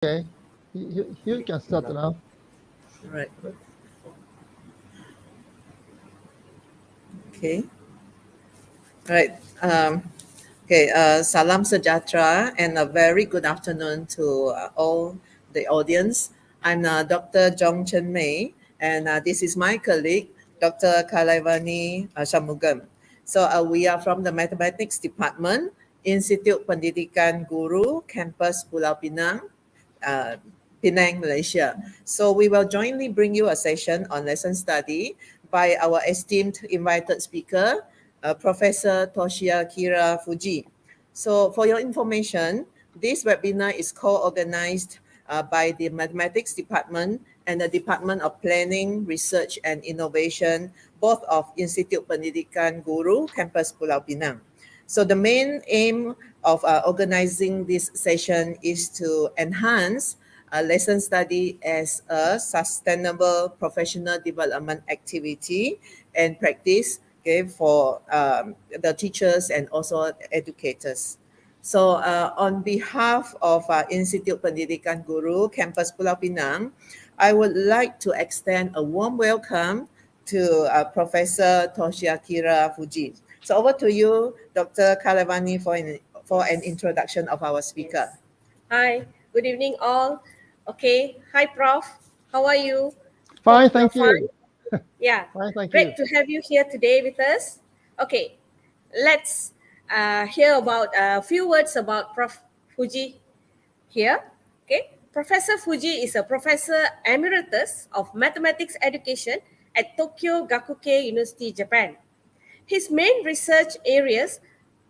Okay, you can start now. Right. Okay. Right. Salam sejahtera and a very good afternoon to all the audience. I'm Dr. Jong Chen Mei, and this is my colleague, Dr. Kalaivani Shanmugam. So we are from the Mathematics Department, Institute Pendidikan Guru, Campus Pulau Pinang, uh, Penang, Malaysia. So we will jointly bring you a session on lesson study by our esteemed invited speaker, Professor Toshia Kira Fuji. So for your information, this webinar is co-organized by the Mathematics Department and the Department of Planning, Research and Innovation, both of Institute Pendidikan Guru, Campus Pulau Pinang. So the main aim of organizing this session is to enhance lesson study as a sustainable professional development activity and practice, okay, for the teachers and also educators. So on behalf of Institute Pendidikan Guru, Campus Pulau Pinang, I would like to extend a warm welcome to Professor Toshia Kira Fuji. So over to you, Dr. Kalavani, for an introduction of our speaker. Hi, good evening all. Okay, hi Prof. How are you? Fine, Hope thank you're you. fine. Yeah, Fine, thank great you. to have you here today with us. Okay, let's hear about a few words about Prof. Fuji here. Okay, Professor Fuji is a professor emeritus of mathematics education at Tokyo Gakuke University, Japan. His main research areas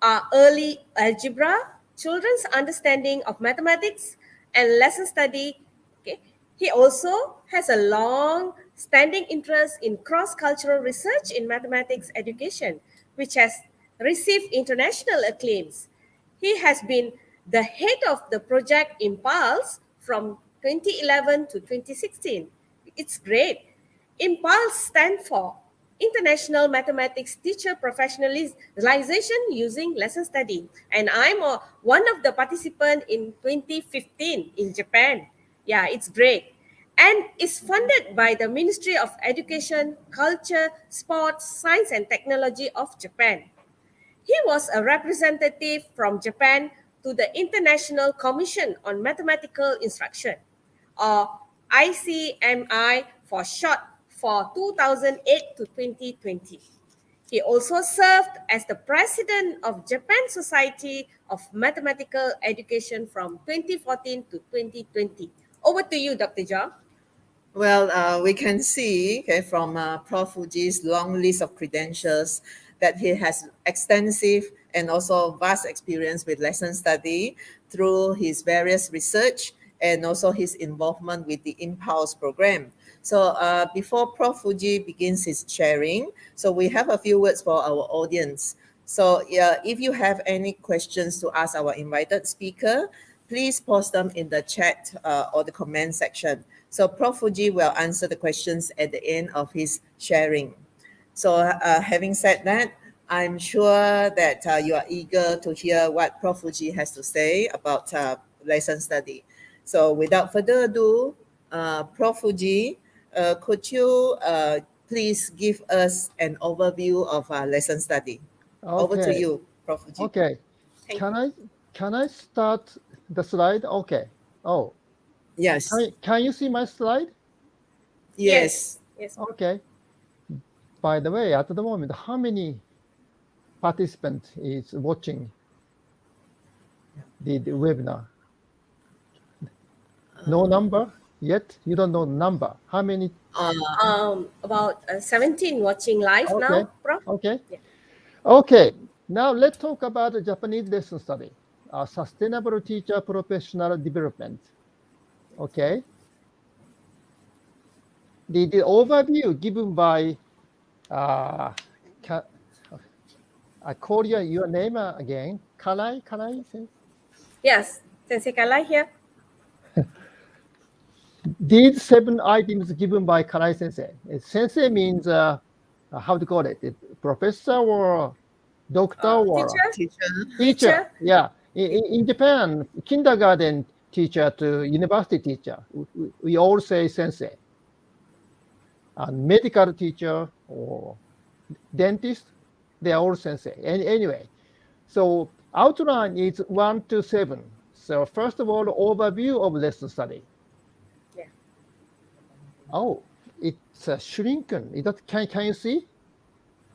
are early algebra, children's understanding of mathematics, and lesson study. Okay. He also has a long standing interest in cross-cultural research in mathematics education, which has received international acclaims. He has been the head of the project Impulse from 2011 to 2016. It's great. Impulse stands for International Mathematics Teacher Professionalization Using Lesson Study. And I'm one of the participants in 2015 in Japan. Yeah, it's great. And it's funded by the Ministry of Education, Culture, Sports, Science and Technology of Japan. He was a representative from Japan to the International Commission on Mathematical Instruction, or ICMI for short, for 2008 to 2020. He also served as the president of Japan Society of Mathematical Education from 2014 to 2020. Over to you, Dr. John. Well, we can see, okay, from Prof. Fuji's long list of credentials that he has extensive and also vast experience with lesson study through his various research and also his involvement with the Impulse program. So before Prof. Fuji begins his sharing, so we have a few words for our audience. So if you have any questions to ask our invited speaker, please post them in the chat or the comment section. So Prof. Fuji will answer the questions at the end of his sharing. So having said that, I'm sure that you are eager to hear what Prof. Fuji has to say about lesson study. So without further ado, Prof. Fuji, could you please give us an overview of lesson study? Over to Okay, you, Prof. Fuji. okay. Thank Can I start the slide? Okay. Oh, Yes. can you see my slide? Yes. Yes. Okay. By the way, at the moment, how many participants is watching the webinar? No number yet? You don't know number. How many? About 17 watching live Okay. now, Prof. Okay. Yeah. Okay. Now let's talk about the Japanese lesson study, sustainable teacher professional development. Okay. The overview given by, I call your name again. Kanai? Yes, Sensei Kalai here. These 7 items given by Kanai Sensei. Sensei means, how to call it? Professor or doctor or Teacher? Teacher. teacher. Yeah. In Japan, kindergarten teacher to university teacher, we all say sensei. And medical teacher or dentist, they are all sensei. Anyway, so outline is 1 to 7. So first of all, overview of lesson study. Yeah. Oh, it's shrunken. Can you see?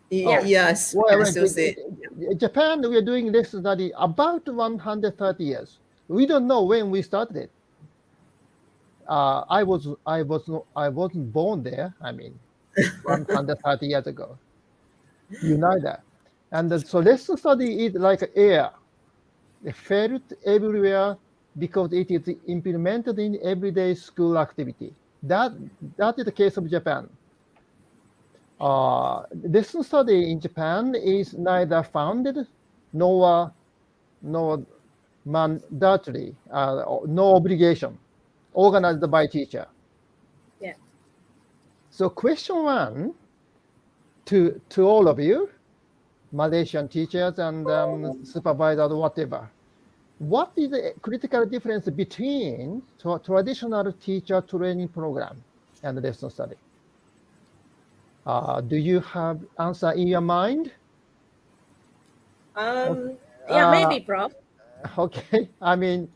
Yeah. Yes, Well, I still see. Japan, we are doing lesson study about 130 years. We don't know when we started it. I wasn't born there. I mean, 130 years ago. You know that. And so lesson study is like air. It felt everywhere because it is implemented in everyday school activity. That is the case of Japan. Lesson study in Japan is neither founded nor mandatory, no obligation, organized by teacher. Yeah. So question 1 to all of you, Malaysian teachers and supervisors, whatever. What is the critical difference between traditional teacher training program and lesson study? Do you have answer in your mind? Yeah, maybe, Prof. Okay, I mean,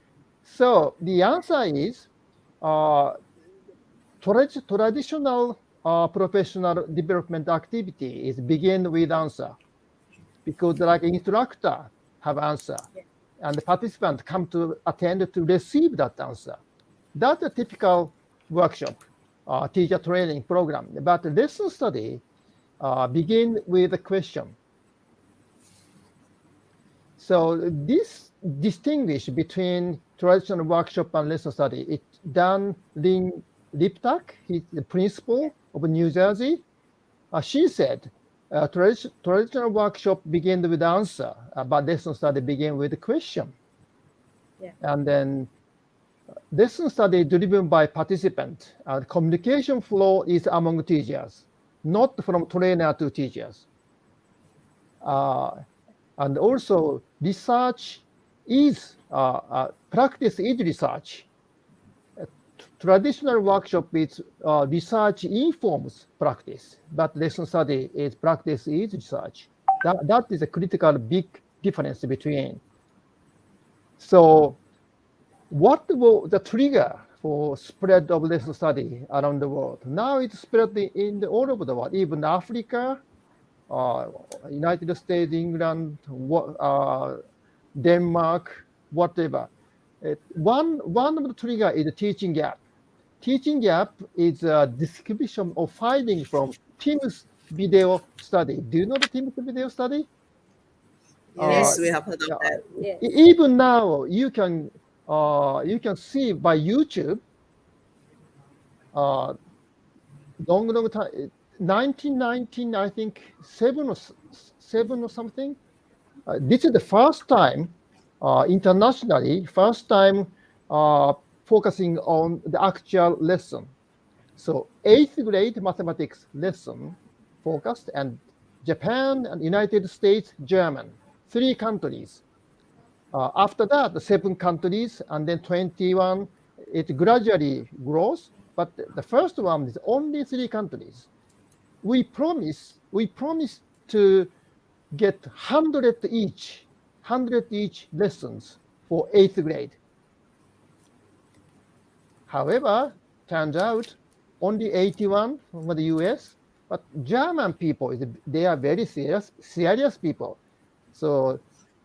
so the answer is traditional professional development activity is begin with answer, because like instructor have answer, and the participant come to attend to receive that answer. That's a typical workshop, teacher training program. But lesson study begin with a question. So this distinguish between traditional workshop and lesson study. It's Dan Lin Liptak, he's the principal of New Jersey. She said, traditional workshop begin with answer, but lesson study begin with a question. Yeah. And then lesson study driven by participant. Communication flow is among teachers, not from trainer to teachers. And also research is, practice is research. Traditional workshop is research informs practice, but lesson study is practice is research. That is a critical big difference between. So what was the trigger for spread of lesson study around the world? Now it's spread in all over the world, even Africa, United States, England, Denmark, whatever. One of the trigger is the teaching gap. Teaching gap is a description of finding from Teams video study. Do you know the Teams video study? Yes, we have heard of that. Yes. Even now, you can see by YouTube. Long time, 1919, I think seven or something. This is the first time internationally, focusing on the actual lesson. So 8th grade mathematics lesson focused, and Japan and United States, German, 3 countries. After that, the 7 countries, and then 21, it gradually grows. But the first one is only 3 countries. We promise to get 100 each lessons for 8th grade. However, turns out only 81 from the US, but German people, they are very serious people. So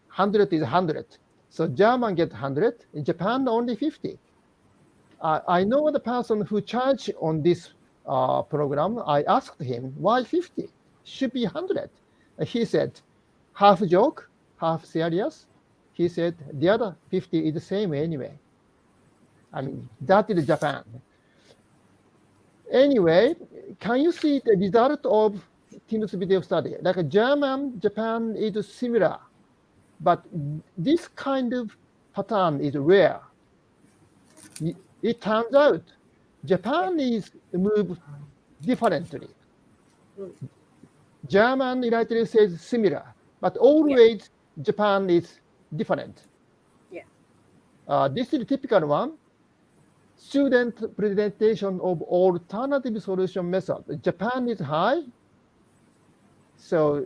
100 is 100. So German get 100, in Japan only 50. I know the person who charged on this program. I asked him, why 50? Should be 100. He said, half joke, half serious. He said, the other 50 is the same anyway. I mean, that is Japan. Anyway, can you see the result of Teams video study? Like Japan is similar, but this kind of pattern is rare. It turns out Japan is moved differently. German, United States similar, but always Japan is different. Yeah. This is the typical one. Student presentation of alternative solution method. Japan is high. So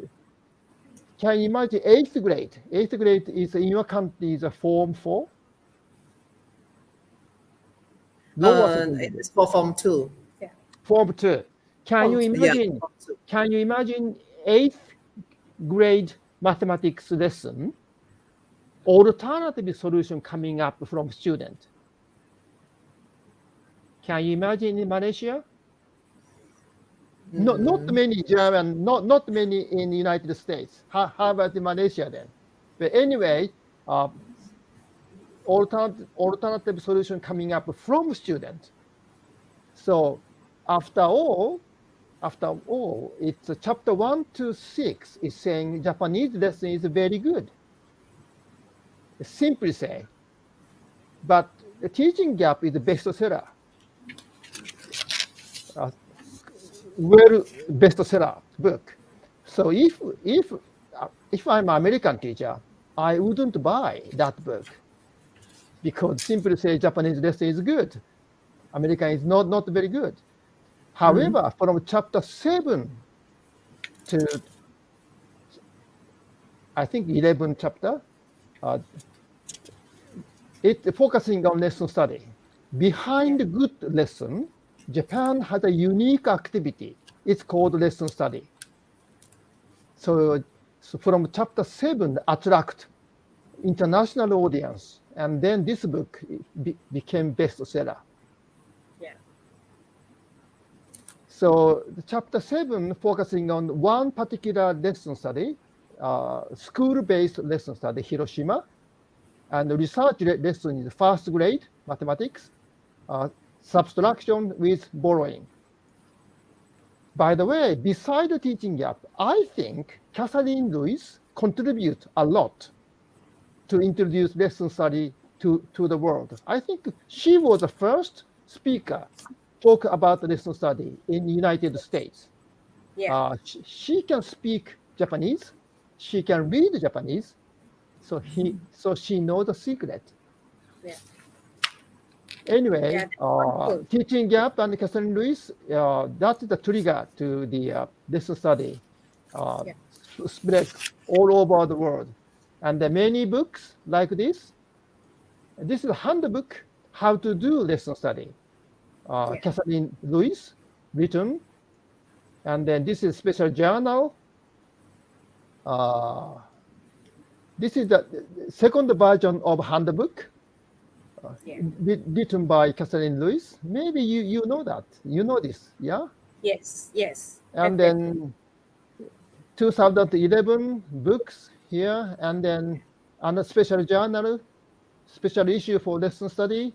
can you imagine 8th grade? 8th grade is in your country is a form 4. Lower secondary. It's for Form 2. Form 2. Can you Yeah, imagine? Form 2. Can you imagine 8th grade mathematics lesson? Alternative solution coming up from student. Can you imagine in Malaysia? Not many German, not many in the United States. How about in Malaysia then? But anyway, alternative solution coming up from student. So after all, it's chapter 1 to 6 is saying Japanese lesson is very good. Simply say, but the teaching gap is the bestseller. Well, bestseller book. So if I'm an American teacher, I wouldn't buy that book because simply say Japanese lesson is good. American is not very good. However, from chapter 7 to I think 11 chapter, it's focusing on lesson study. Behind the good lesson, Japan has a unique activity. It's called lesson study. So from chapter 7, attract international audience, and then this book became bestseller. Yeah. So the chapter 7 focusing on one particular lesson study, school-based lesson study, Hiroshima, and the research lesson is first grade mathematics, subtraction with borrowing. By the way, beside the teaching gap, I think Catherine Lewis contributes a lot to introduce lesson study to the world. I think she was the first speaker talk about lesson study in the United States. Yeah. She can speak Japanese, she can read Japanese, so she knows the secret. Yeah. Anyway, Yeah, teaching gap and Catherine Lewis, that's the trigger to the lesson study spread all over the world. And there are many books like this. This is a handbook, how to do lesson study. Catherine Lewis written. And then this is special journal. This is the second version of handbook. Written by Catherine Lewis. Maybe you know that. You know this, yeah? Yes. And then 2011 books here, and then another special journal, special issue for lesson study,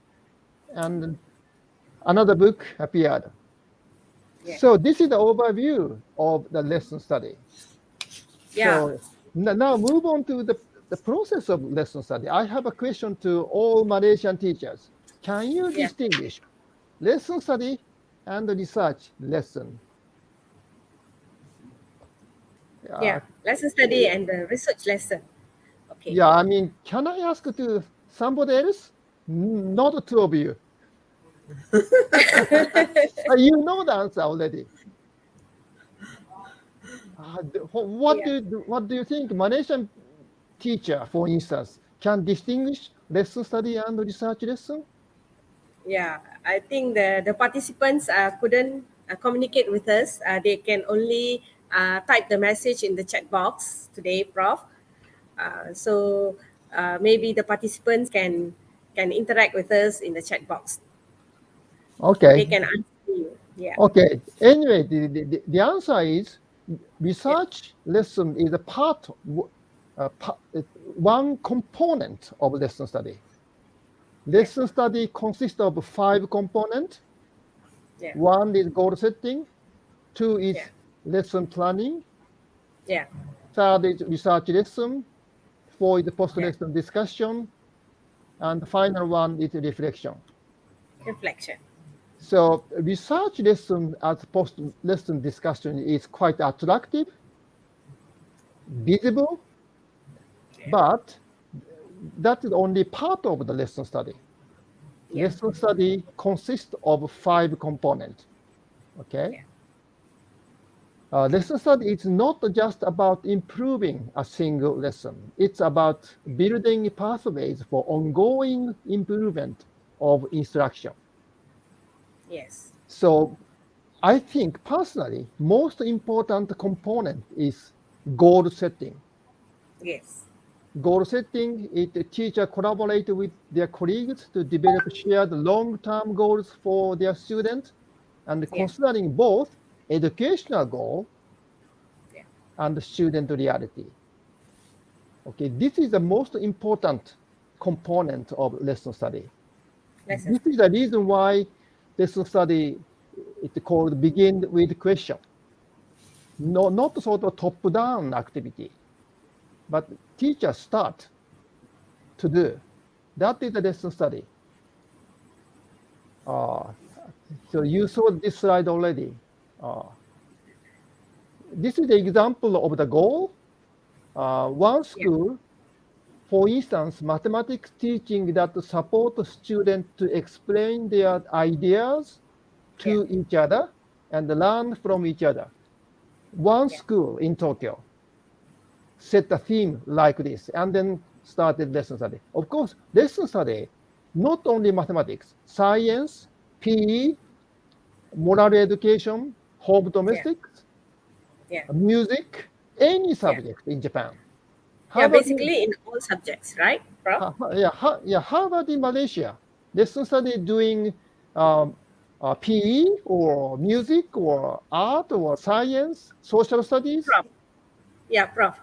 and another book appeared. Yeah. So this is the overview of the lesson study. Yeah. So now move on to the process of lesson study. I have a question to all Malaysian teachers. Can you distinguish lesson study and research lesson? Lesson study and the research lesson. Okay. Yeah, I mean, can I ask to somebody else? Not the two of you. You know the answer already. What do you think Malaysian teacher, for instance, can distinguish lesson study and research lesson? Yeah, I think the participants couldn't communicate with us. They can only type the message in the chat box today, Prof. So maybe the participants can interact with us in the chat box. Okay. They can answer you. Yeah. Okay. Anyway, the answer is research lesson is a part, one component of lesson study. Lesson study consists of 5 components. Yeah. 1 is goal setting, 2 is lesson planning, Yeah. 3rd is research lesson, 4 is post-lesson discussion, and the final one is reflection. Reflection. So research lesson as post-lesson discussion is quite attractive, visible, but that is only part of the lesson study. Yeah. Lesson study consists of 5 components. Okay. Lesson study is not just about improving a single lesson. It's about building pathways for ongoing improvement of instruction. Yes. So I think personally, most important component is goal setting. Yes. Goal setting is the teacher collaborate with their colleagues to develop shared long-term goals for their students, and Yeah. considering both educational goal Yeah. and student reality. Okay, this is the most important component of lesson study. Lesson This is study. the reason why lesson study is called begin with question. No, not sort of top-down activity, but teachers start to do. That is the lesson study. So you saw this slide already. This is the example of the goal. One Yeah. school, for instance, mathematics teaching that support students to explain their ideas Yeah. to each other and learn from each other. One Yeah. school in Tokyo set a theme like this and then started lesson study. Of course, lesson study, not only mathematics, science, PE, moral education, home Yeah. domestics, Yeah. music, any Yeah. subject in Japan. Yeah. Harvard, Basically, in all subjects, right, Prof? Harvard in Malaysia, lesson study doing PE or music or art or science, social studies. Prof. Yeah, Prof.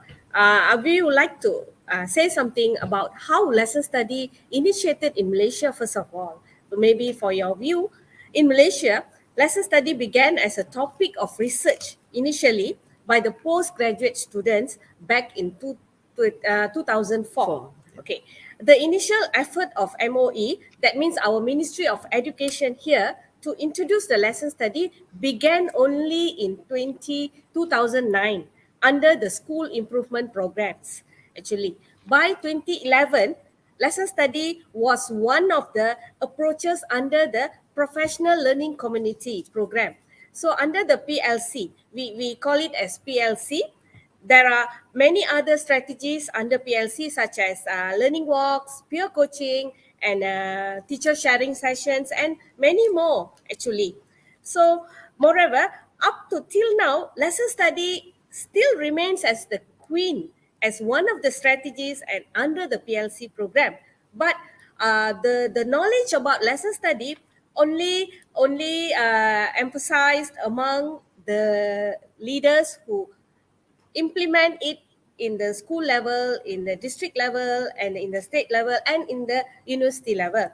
We would like to say something about how lesson study initiated in Malaysia, first of all. So maybe for your view, in Malaysia, lesson study began as a topic of research initially by the postgraduate students back in 2004. Okay. The initial effort of MOE, that means our Ministry of Education here, to introduce the lesson study began only in 2009 under the school improvement programs. Actually, by 2011, lesson study was one of the approaches under the professional learning community program. So under the PLC, we call it as PLC. There are many other strategies under PLC, such as learning walks, peer coaching, and teacher sharing sessions, and many more actually. So, moreover, up to till now, lesson study still remains as the queen, as one of the strategies and under the PLC program. But the knowledge about lesson study only emphasized among the leaders who implement it in the school level, in the district level, and in the state level, and in the university level.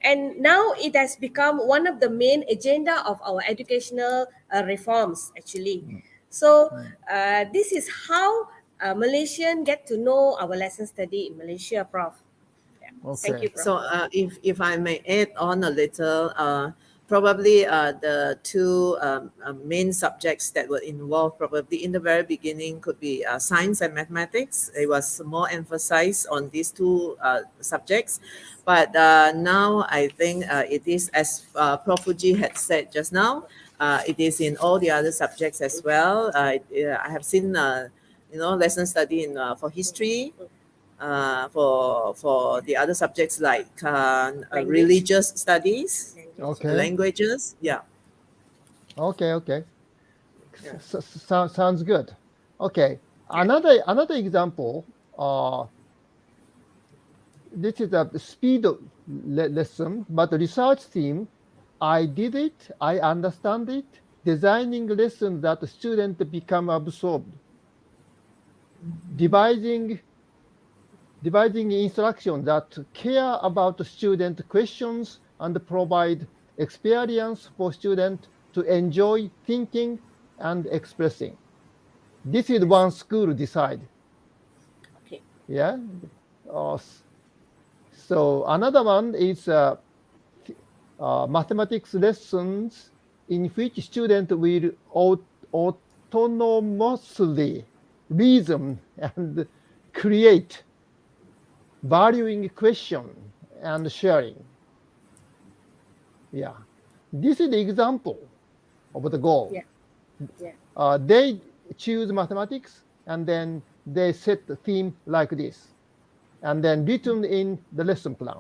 And now it has become one of the main agenda of our educational reforms, actually. So this is how Malaysian get to know our lesson study in Malaysia, Prof. Yeah. Thank Okay. you, Prof. So, if I may add on a little, probably the two main subjects that were involved probably in the very beginning could be science and mathematics. It was more emphasized on these two subjects, but now I think it is, as Prof. Fuji had said just now, it is in all the other subjects as well. I have seen lesson study in for history, for the other subjects like Language. religious studies, Okay. languages. Yeah. Okay. Yeah. Sounds good. Okay. Another example. This is a speed lesson, but the research theme. I did it. I understand it. Designing lessons that students become absorbed. Devising instructions that care about student questions and provide experience for students to enjoy thinking and expressing. This is one school decide. Okay. Yeah. So another one is mathematics lessons in which students will autonomously reason and create valuing question and sharing. Yeah, this is the example of the goal. Yeah. Yeah. They choose mathematics and then they set the theme like this and then written in the lesson plan.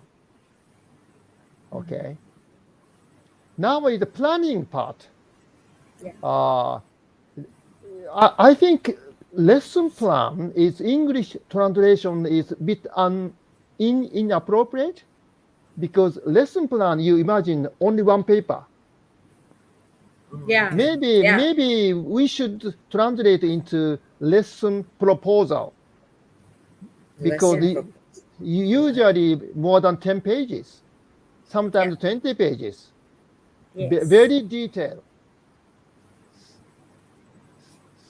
Okay. Now is the planning part. Yeah. I think lesson plan is English translation is a bit inappropriate because lesson plan you imagine only one paper. Yeah. Maybe we should translate into lesson proposal because Lesson usually more than 10 pages, sometimes Yeah. 20 pages, Yes. very detailed.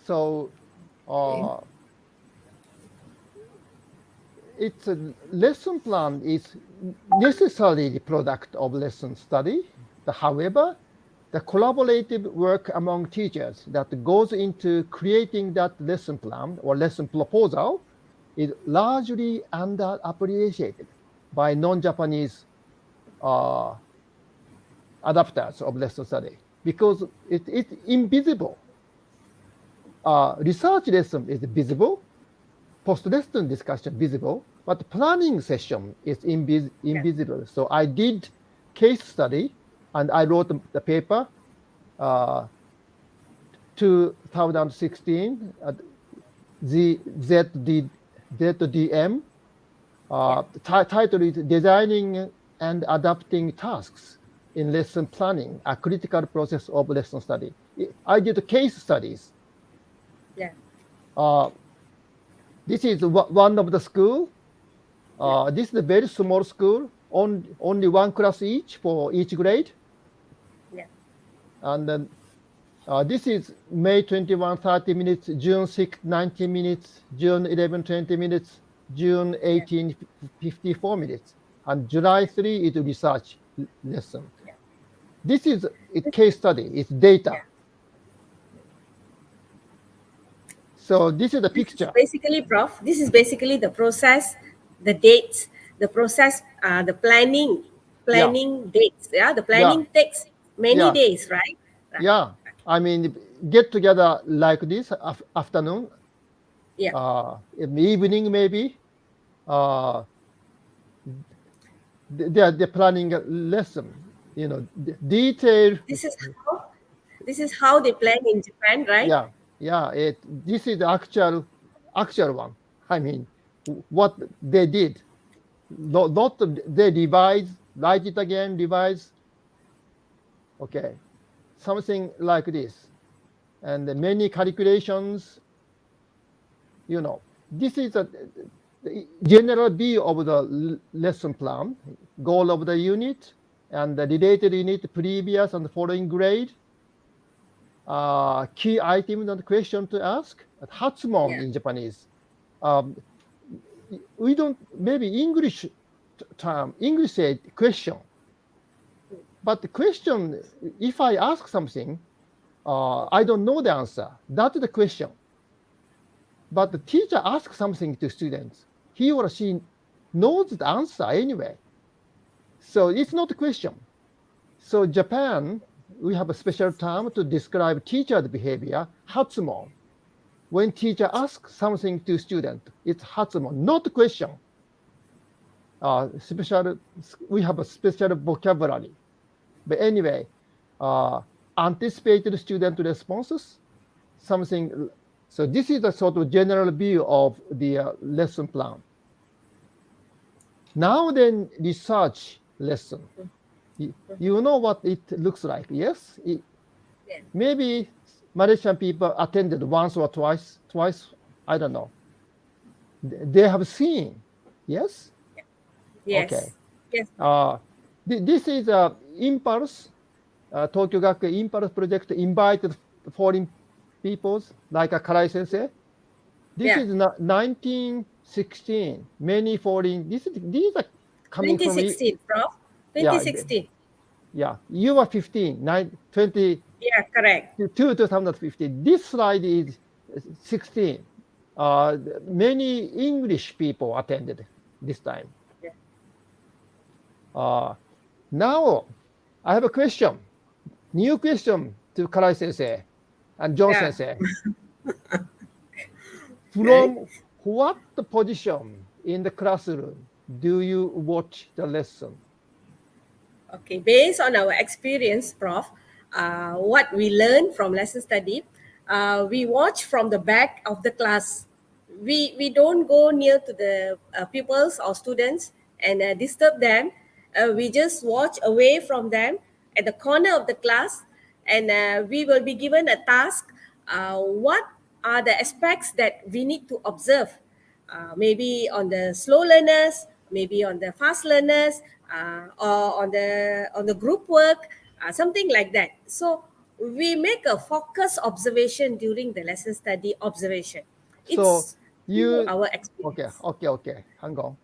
So uh, it's a lesson plan is necessarily the product of lesson study. However, the collaborative work among teachers that goes into creating that lesson plan or lesson proposal is largely underappreciated by non-Japanese uh, adapters of lesson study because it's invisible. Research lesson is visible, post-lesson discussion visible, but planning session is invisible. So I did case study and I wrote the paper, uh, 2016, ZDM. Title is Designing and Adapting Tasks in Lesson Planning, a Critical Process of Lesson Study. I did case studies. Yeah. This is one of the school. This is a very small school, only one class each for each grade. Yeah. And then this is May 21, 30 minutes, June 6, 90 minutes, June 11, 20 minutes, June 18, 54 minutes. And July 3 is a research lesson. Yeah. This is a case study, it's data. Yeah. So this is the This is picture. basically, Prof. This is basically the process, the dates, the process, the planning dates. Yeah, the planning takes many Yeah. days, right? Right. Yeah. I mean, get together like this afternoon, Yeah. in the evening maybe. They're planning a lesson, detailed. This is how they plan in Japan, right? Yeah. This is the actual one. I mean, what they did. Not they revise, write it again, revise. Okay, something like this, and many calculations. This is the general view of the lesson plan, goal of the unit, and the related unit, previous and following grade. Key items and question to ask. Hatsumon in Japanese. We don't maybe English term. English said question, but the question. If I ask something, I don't know the answer. That's the question. But the teacher asks something to students. He or she knows the answer anyway. So it's not a question. So Japan, we have a special term to describe teacher's behavior, hatsumon. When teacher asks something to student, it's hatsumon, not a question. We have a special vocabulary. But anyway, anticipated student responses, something. So this is a sort of general view of the lesson plan. Now then, research lesson. You know what it looks like, yes? Maybe Malaysian people attended once or twice, I don't know. They have seen, yes? Yes. Okay. Yes. This is a Impulse, Tokyo Gakuin Impulse project invited foreign peoples like Karai Sensei. This is 1916. Many foreign. These are coming 2016, Prof. 2016. Yeah, you were 15, 20. Yeah, correct. 2015. This slide is 16. Many English people attended. this time. Yeah. Now I have a question, new question to Karai Sensei and John Yeah. Sensei. Okay. From what position in the classroom do you watch the lesson? Okay, based on our experience, Prof, what we learn from lesson study, we watch from the back of the class. We don't go near to the pupils or students and disturb them. We just watch away from them at the corner of the class, and we will be given a task. What are the aspects that we need to observe? Maybe on the slow learners, maybe on the fast learners, or on the group work, something like that. So we make a focus observation during the lesson study observation. So It's through you, our okay, experience. okay, hang on.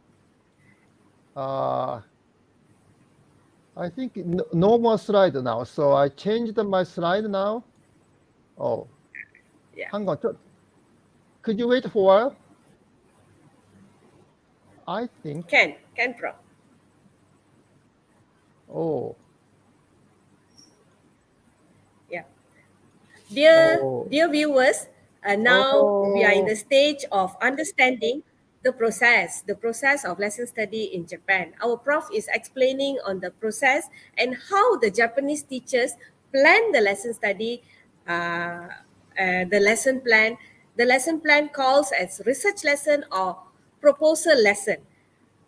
I think no more slide now. So I changed my slide now. Oh, Yeah, hang on. Could you wait for a while? I think, can Prof. oh, Yeah. Dear, oh, dear viewers, now we are in oh, the stage of understanding the process of lesson study in Japan. Our prof is explaining on the process and how the Japanese teachers plan the lesson study, uh, the lesson plan. The lesson plan calls as research lesson or proposal lesson,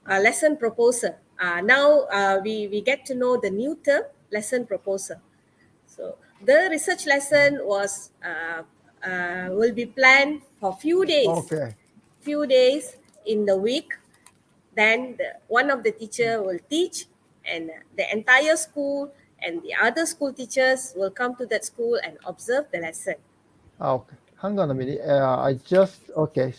lesson proposal. Now we get to know the new term, lesson proposal. So the research lesson will be planned for okay. few days in the week. Then one of the teacher will teach, and the entire school and the other school teachers will come to that school and observe the lesson. Okay. Hang on a minute. I just, okay.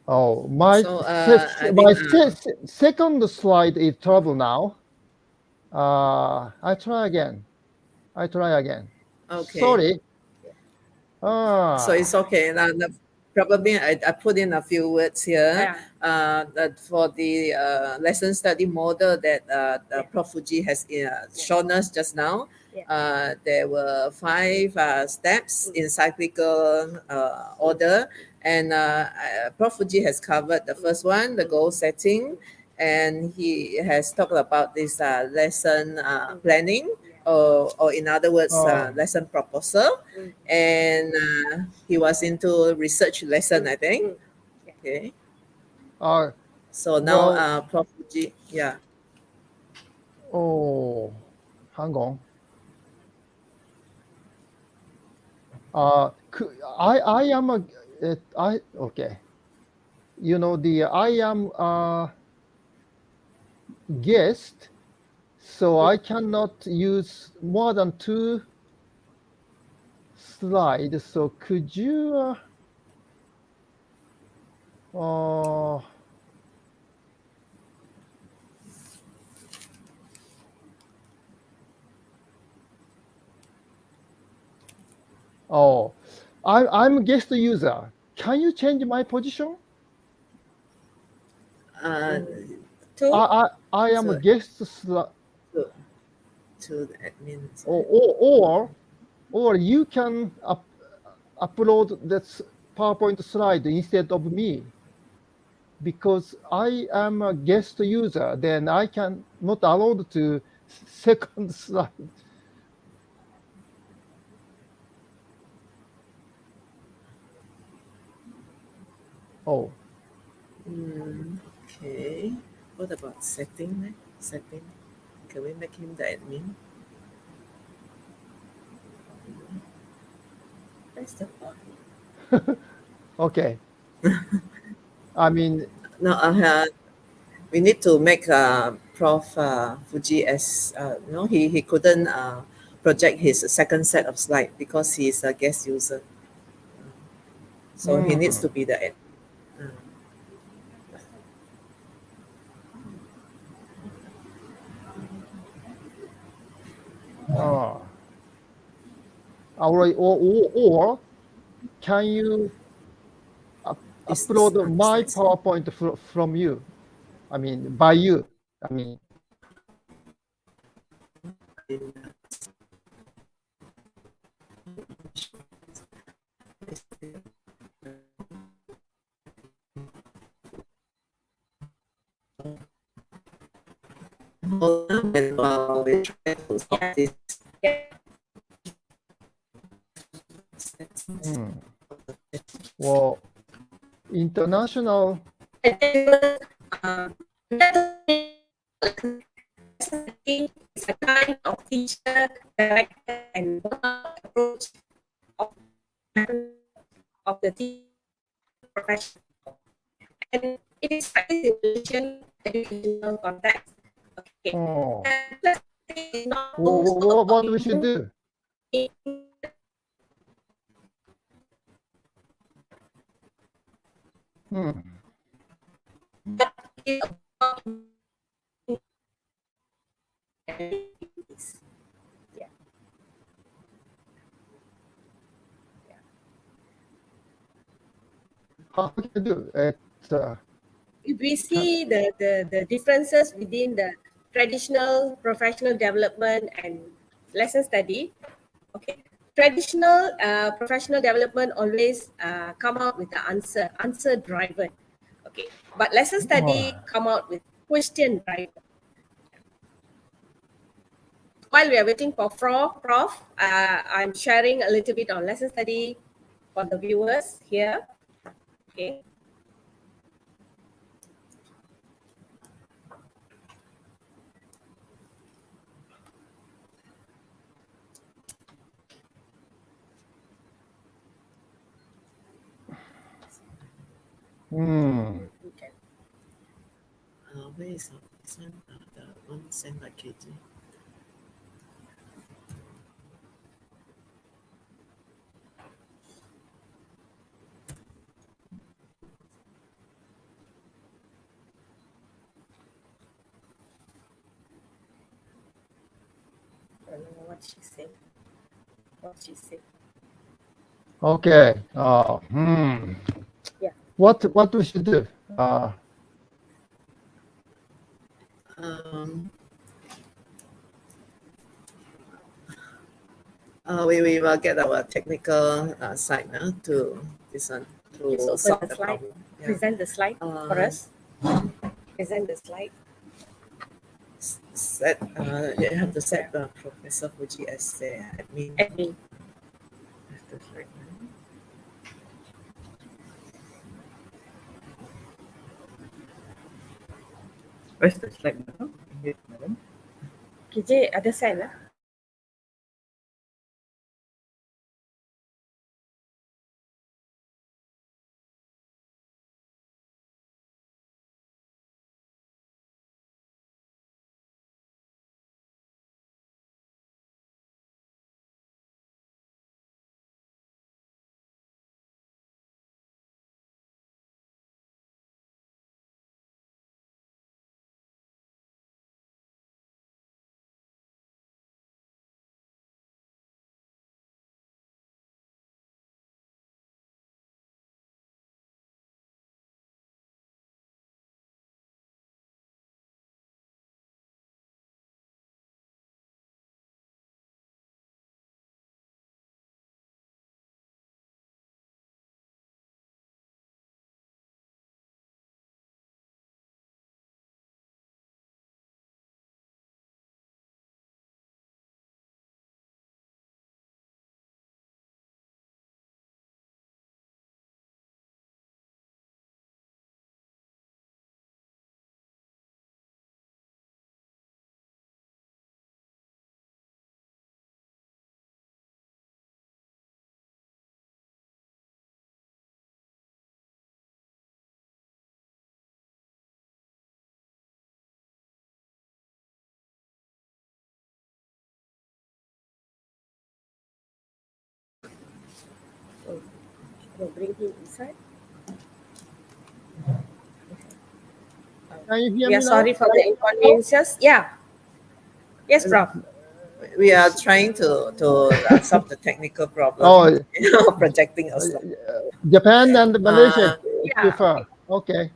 Oh, So I think second slide is trouble now. I try again. okay. Sorry. So Ah, it's okay. Now, probably I put in a few words here Yeah, that for the lesson study model that yeah, Prof. Fuji has yeah, shown us just now. yeah. There were five steps Mm, in cyclical order, and Prof. Fuji has covered the first one, the goal setting, and he has talked about this lesson planning, yeah. or in other words, ah, lesson proposal, Mm, and he was into research lesson, mm, I think. mm. Yeah. Okay, uh, so now well, Prof. Fuji, yeah. oh, hang on. I am a, okay. I am a guest, so I cannot use more than two slides. So could you, uh, oh, I'm a guest user. Can you change my position? Uh, Two. I am a so guest to, to the admin, or, sorry. or, or you can upload that PowerPoint slide instead of me because I am a guest user. Then I can not allowed to second slide. Oh, Okay. What about setting? Setting. Can we make him the admin? Where's the part? okay. I mean, No, we need to make Prof. Fuji as no, he couldn't project his second set of slide because he is a guest user, so he needs to hmm, be the admin. ah, all right. Or can you upload my slides. PowerPoint from you. I mean, by you. I mean, when we try to stop Yeah. this. Yeah. well, international. And then, is a kind of teacher, director, and approach of, of the teacher profession. And it is practiced in Malaysian educational context. Okay. Oh, And plus, it is not also what we should do? But it is about yeah. How can we do it? If we see the differences within the traditional professional development and lesson study, okay, traditional professional development always come out with the answer driven, okay, but lesson study come out with question driven. While we are waiting for Prof, I'm sharing a little bit on lesson study for the viewers here, okay. Okay. Where is this one? The one sent by KJ. I don't know what she said. What she said. Okay. Yeah. What we should do? We will get our technical side to this one Just to open solve the the slide. problem. Yeah. Present the slide for us. Present the slide. Set, you have to set Professor Fuji as the admin. Admin. Have to slide, Where's the slide now? Here, madam. KJ ada sign lah. Oh, we'll bring him inside. Can you hear We me are now? sorry for the inconveniences. Yeah. Yes, Prof. We are trying to solve the technical problem. Oh, Projecting a slide. Japan and Malaysia. Yeah. prefer. Okay. Is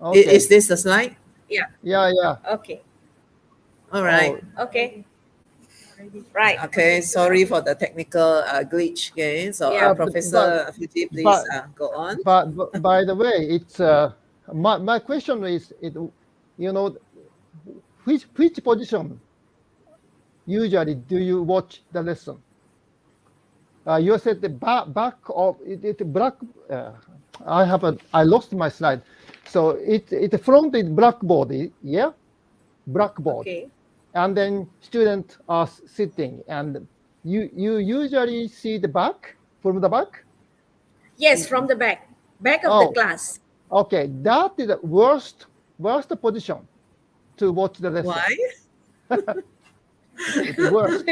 Okay. this the slide? Yeah. Yeah, yeah. Okay. All right. Oh, Okay. Right. Okay, sorry for the technical glitch. Okay, so Yeah. Professor Fuji, please but go on. but by the way, it's my question is you know which position usually do you watch the lesson? You said the back of it black. Uh, I lost my slide. So it front is blackboard, yeah, blackboard, Okay. and then students are sitting, and you usually see the back from the back. Yes, from the back. Back of the Oh, class. okay, that is the worst position to watch the lesson. Why? It's worst.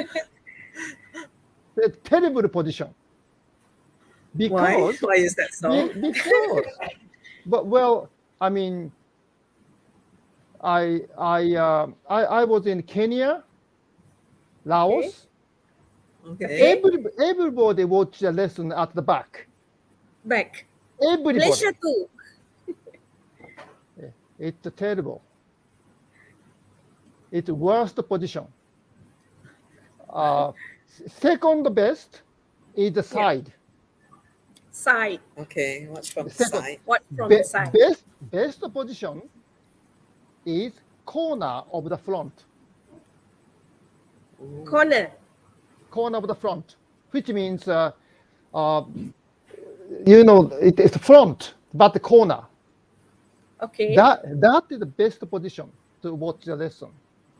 The terrible position Why? because Why is that so? because but well, I mean, I was in Kenya, Okay. Laos. Okay. Everybody watch the lesson at the back. Back. Everybody. Malaysia too. It's terrible. It's worst position. Second best is the side. Side. Okay, what's from the Second side? What from the side? best position is corner of the front. Corner. Corner of the front, which means it's front but the corner. Okay. That is the best position to watch the lesson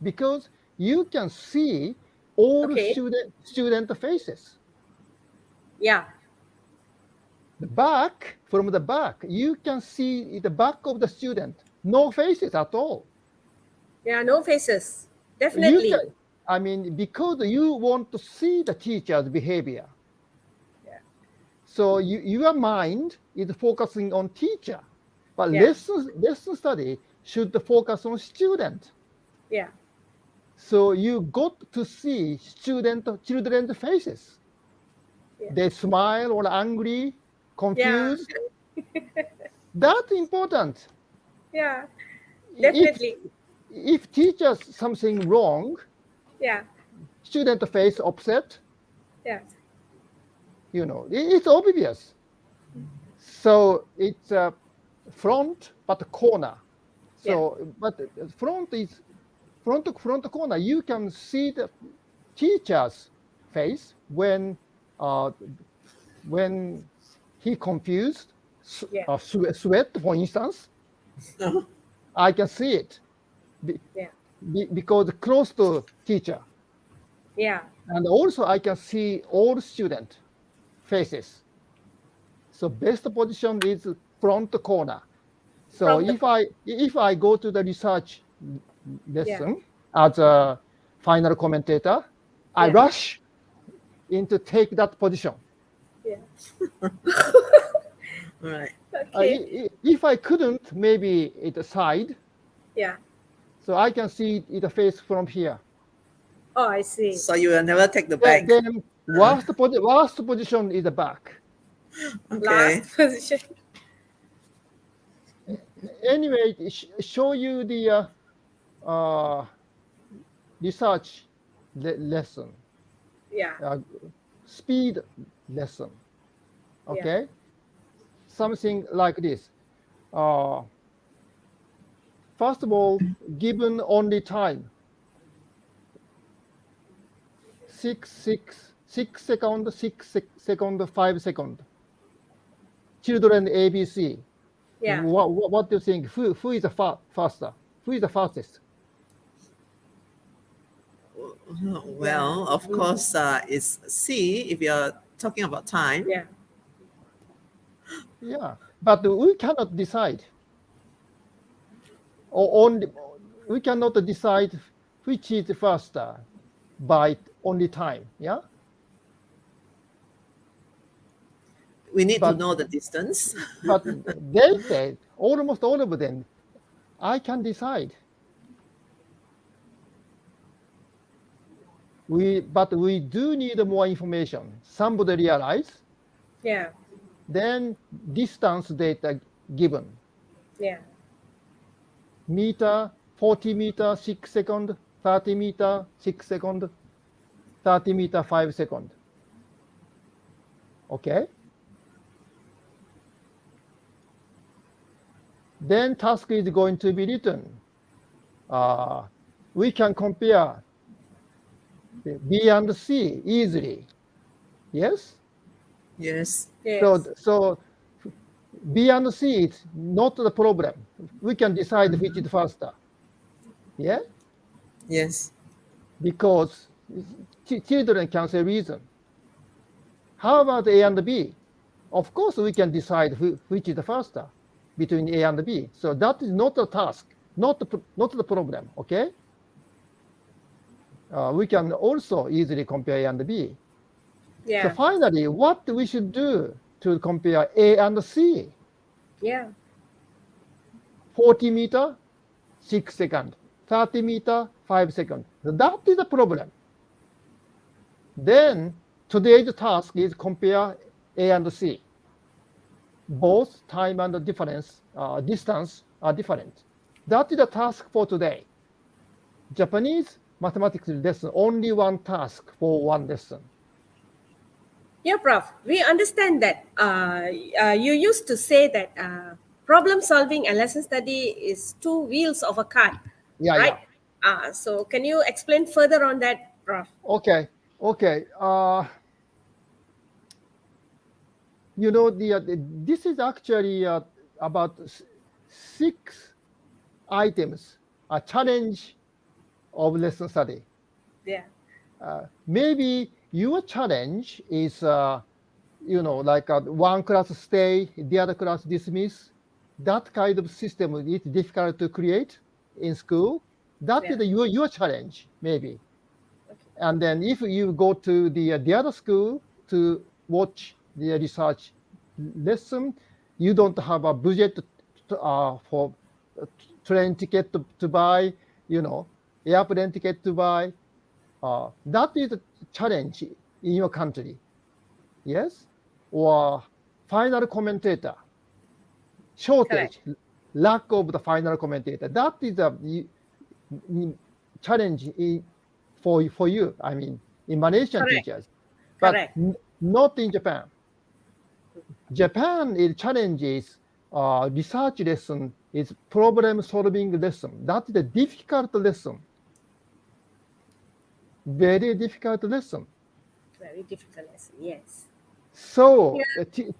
because you can see all Okay. student faces. Yeah. The back, from the back, you can see the back of the student, no faces at all. Yeah. No faces. You Definitely. can, I mean, because you want to see the teacher's behavior. Yeah. So your mind is focusing on teacher, but Yeah. lesson study should focus on student. Yeah. So you got to see children's faces. Yeah. They smile or angry, Yeah. confused. That's important. Yeah. If Definitely. if teachers something wrong, Yeah. student face upset. Yeah. It's obvious. So it's front but corner. So but front corner. You can see the teacher's face when he confused, Yeah. sweat, for instance. I can see it Yeah. because close to teacher, Yeah. and also I can see all student faces. So best position is front corner. So From the if I go to the research yeah. lesson as a final commentator, I Yeah. rush into take that position. Yeah. All right. Okay. If I couldn't, maybe it side, Yeah. so I can see it face from here. Oh, I see. So you will never take the back. Then worst position is the back. Okay. Last position. Anyway, show you the research lesson, Yeah. speed lesson. Yeah. Okay, something like this. First of all, given only time, 6 seconds, 6 seconds, 5 seconds. Children ABC. Yeah. What do you think? Who is the faster? Who is the fastest? Well, of course, it's C if you're talking about time. Yeah. Yeah, but we cannot decide. Or only we cannot decide which is faster by only time. Yeah, We need to but know the distance. but they said almost all of them. I can decide. But we do need more information. Somebody realize Yeah. then distance data given. Yeah. Meter, 40 meter, 6 second, 30 meter, 6 second, 30 meter, 5 second. Okay. Then task is going to be written. We can compare B and C easily. Yes? Yes. Yes. So B and C is not the problem. We can decide which is faster. Yeah? Yes. Because children can say reason. How about A and B? Of course, we can decide which is faster between A and B. So that is not a task, not the problem. Okay. We can also easily compare A and B. So Yeah. finally, what we should do to compare A and C? Yeah. 40 meter, 6 seconds. 30 meter, 5 seconds. That is the problem. Then today's task is compare A and C. Both time and distance are different. That is the task for today. Japanese mathematics lesson, only one task for one lesson. Yeah, Prof. We understand that you used to say that problem solving and lesson study is two wheels of a cart, Yeah, right? yeah. So can you explain further on that, Prof? Okay. This is actually about 6 items, a challenge of lesson study. Yeah. Maybe your challenge is, like one class stay, the other class dismiss. That kind of system is difficult to create in school. That Yeah. is your challenge, maybe. Okay. And then if you go to the other school to watch the research lesson, you don't have a budget for train ticket to buy, airplane ticket to buy. That is a challenge in your country. Yes? Or final commentator, Correct. shortage, lack of the final commentator. That is a challenge for you, I mean, in Malaysian Correct. teachers, but Correct. not in Japan. Japan is challenges research lesson is problem solving lesson. That is a difficult lesson, very difficult lesson. Very difficult lesson. Yes. So Yeah.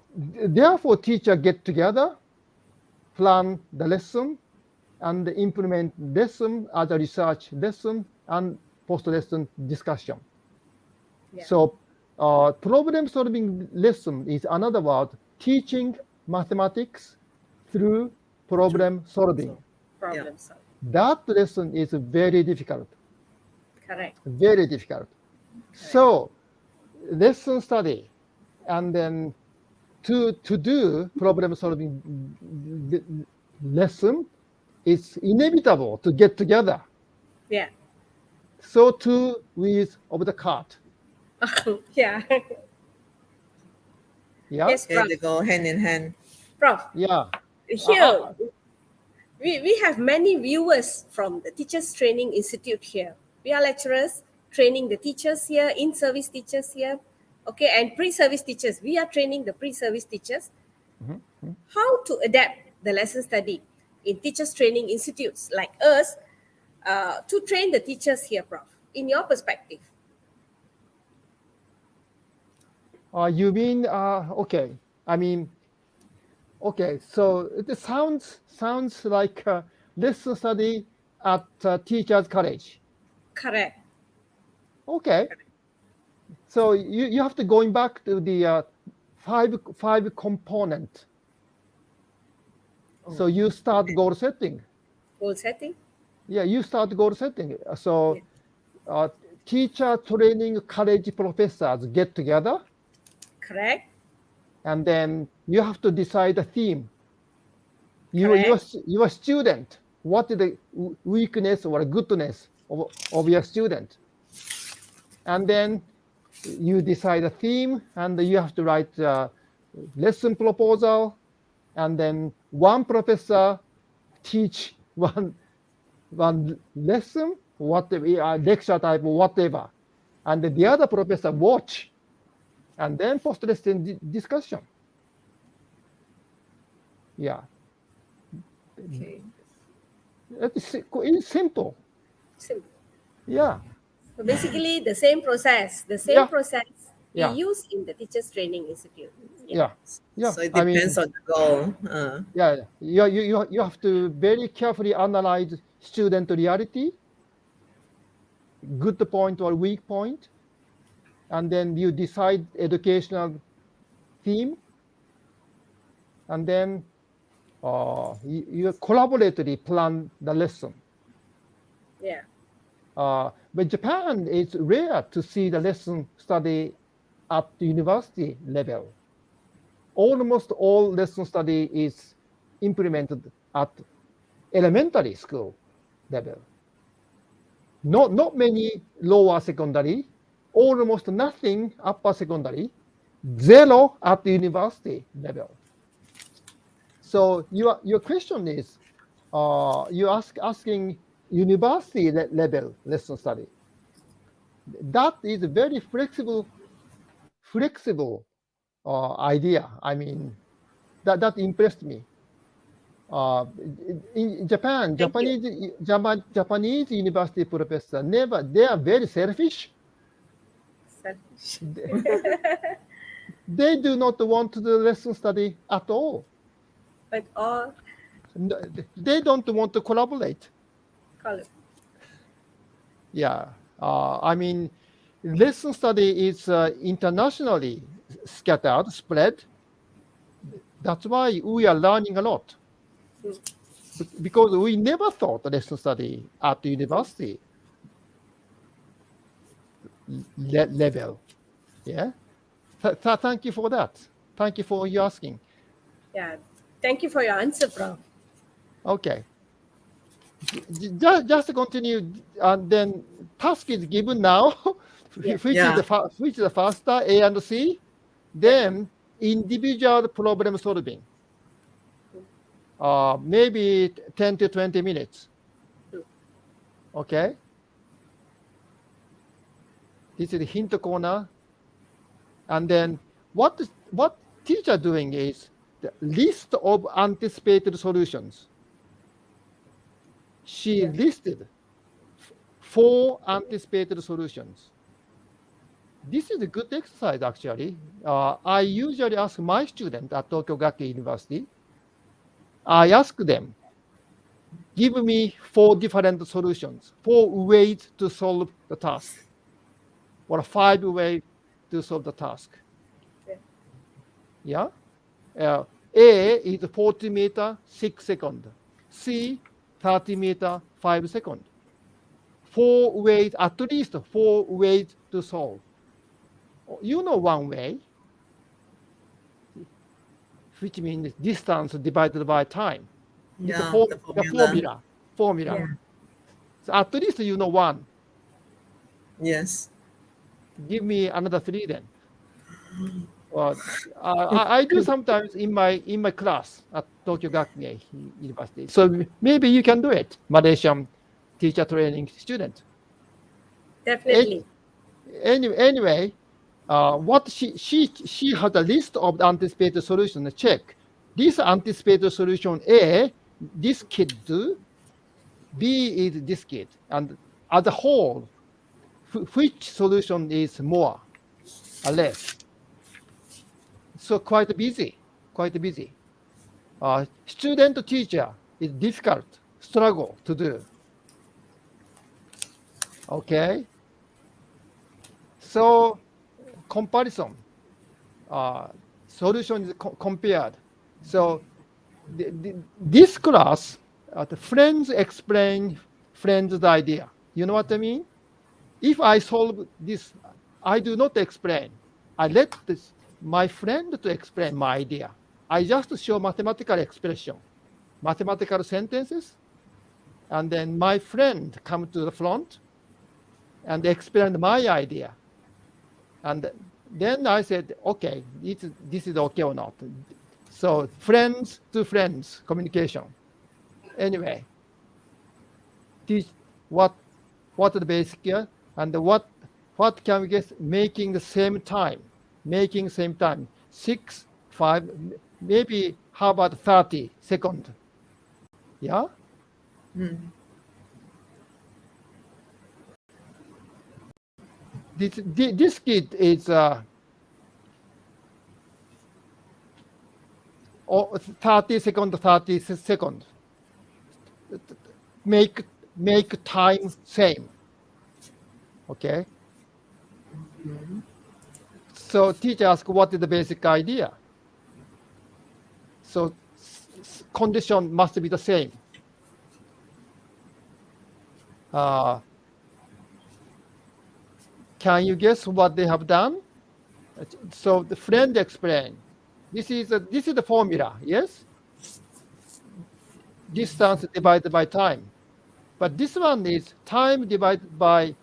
therefore, teacher get together, plan the lesson, and implement lesson as a research lesson and post lesson discussion. Yeah. So problem solving lesson is another word, teaching mathematics through problem solving. Problem solving. That lesson is very difficult, Correct. very difficult. So lesson study and then to do problem solving lesson, it's inevitable to get together. Yeah. So two wheels of the cart. Yeah. Yeah. Yes, Okay, Prof. they go hand in hand. Prof. Yeah. Here, we have many viewers from the Teachers Training Institute here. We are lecturers training the teachers here, in-service teachers here, okay, and pre-service teachers. We are training the pre-service teachers. How to adapt the lesson study in teachers training institutes like us to train the teachers here, Prof, in your perspective? You mean okay? I mean, okay. So it sounds like lesson study at teachers' college. Correct. Okay. So you have to going back to the five component. So you start goal setting. Goal setting. Yeah, you start goal setting. So teacher training college professors get together, Correct. and then you have to decide a theme. Correct. Your student, what is the weakness or goodness of your student, and then you decide a theme, and you have to write lesson proposal, and then one professor teach one lesson, whatever, lecture type, whatever, and the other professor watch, and then post-lesson discussion. Yeah. Okay. It's simple. Simple. Yeah. So basically, the same process Yeah. we Yeah. use in the Teachers Training Institute. Yeah. Yeah. So it I mean, depends on the goal. yeah, you have to very carefully analyze student reality, good point or weak point, and then you decide educational theme, and then you collaboratively plan the lesson. Yeah. But Japan, it's rare to see the lesson study at the university level. Almost all lesson study is implemented at elementary school level. Not many lower secondary, almost nothing upper secondary, zero at the university level. So your question is, you're asking university level lesson study. That is a very flexible idea. I mean, that impressed me. In Japan, Thank you. Japanese university professor they are very selfish. Selfish. They do not want to do lesson study at all. But all They don't want to collaborate. call it. Yeah, I mean, lesson study is internationally scattered, spread. That's why we are learning a lot. Because we never thought lesson study at the university level. Yeah. Thank you for that. Thank you for your asking. Yeah. Thank you for your answer, Prof. Okay. Just to continue, and then task is given now, Yeah. which is the faster, A and C. Then individual problem solving. Maybe 10 to 20 minutes. Okay. This is the hint corner. And then what teacher doing is the list of anticipated solutions. She listed 4 anticipated solutions. This is a good exercise, actually. I usually ask my students at Tokyo Gakkai University, I ask them, give me 4 different solutions, 4 ways to solve the task, or 5 ways to solve the task. Yeah. A is 40 meter, 6 seconds. C, 30 meter, 5 seconds. 4 ways, at least 4 ways to solve. You know one way, which means distance divided by time. Yeah, It's the formula. Yeah. So at least you know one. Yes. Give me another 3 then. Well, I do sometimes in my class at Tokyo Gakkai University. So maybe you can do it, Malaysian teacher training student. Definitely. Anyway, what she had a list of anticipated solutions. Check this anticipated solution A, this kid do. B is this kid, and as a whole, which solution is more or less? So quite busy. Student to teacher is difficult, struggle to do. Okay. So comparison, solution is compared. So this class, the friends explain friends' idea. You know what I mean? If I solve this, I do not explain. I let my friend to explain my idea. I just show mathematical expression, mathematical sentences, and then my friend come to the front and explain my idea. And then I said, okay, this is okay or not. So friends to friends communication. Anyway, teach what are the basic here, and what can we get making the same time, 6, 5, maybe how about 30 seconds? Yeah. Mm. This kid is 30 seconds, 30 seconds. Make time same. Okay. So teacher asked what is the basic idea. So condition must be the same. Can you guess what they have done? So the friend explained. This is the formula. Yes. Distance divided by time. But this one is time divided by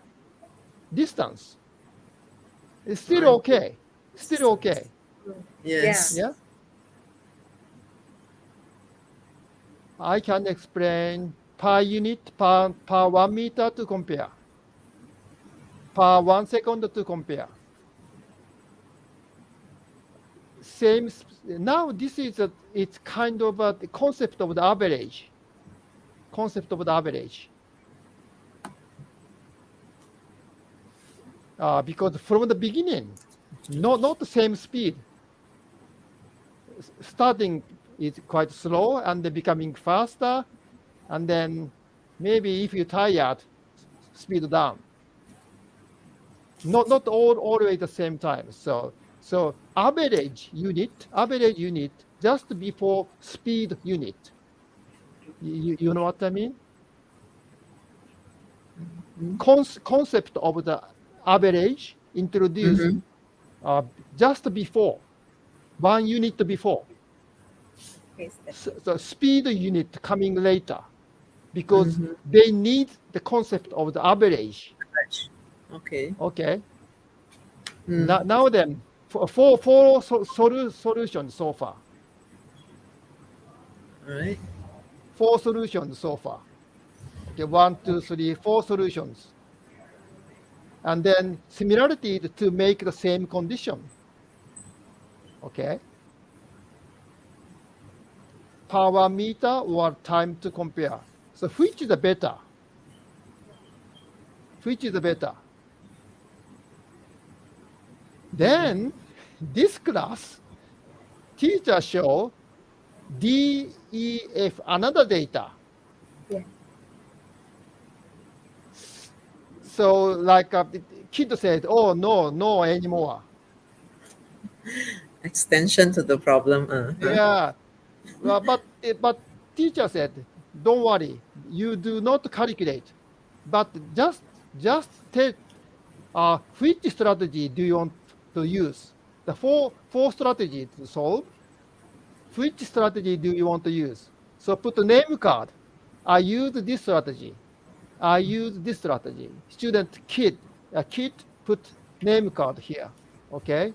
distance. It's still okay. Still okay. Yes. Yeah. I can explain per unit, per 1 meter to compare. Per 1 second to compare. Same. Now this is it's kind of a concept of the average. Concept of the average. Because from the beginning, not the same speed. Starting is quite slow and then becoming faster, and then maybe if you're tired, speed down. Not always the same time. So average unit just before speed unit. You know what I mean? Concept of the average introduced just before, 1 unit before. The speed unit coming later, because they need the concept of the average. Okay. Okay. Now then, four solutions so far. All right. 4 solutions so far. Okay, 1, 2, 3, 4 solutions. And then similarity to make the same condition. Okay. Power meter or time to compare. So which is the better? Which is the better? Then this class, teacher show DEF, another data. Yeah. So like the kid said, oh, no anymore. Extension to the problem. Yeah. But teacher said, don't worry, you do not calculate, but just take which strategy do you want to use? The four strategies to solve. Which strategy do you want to use? So put a name card. I use this strategy. I use this strategy. Student kid put name card here. Okay.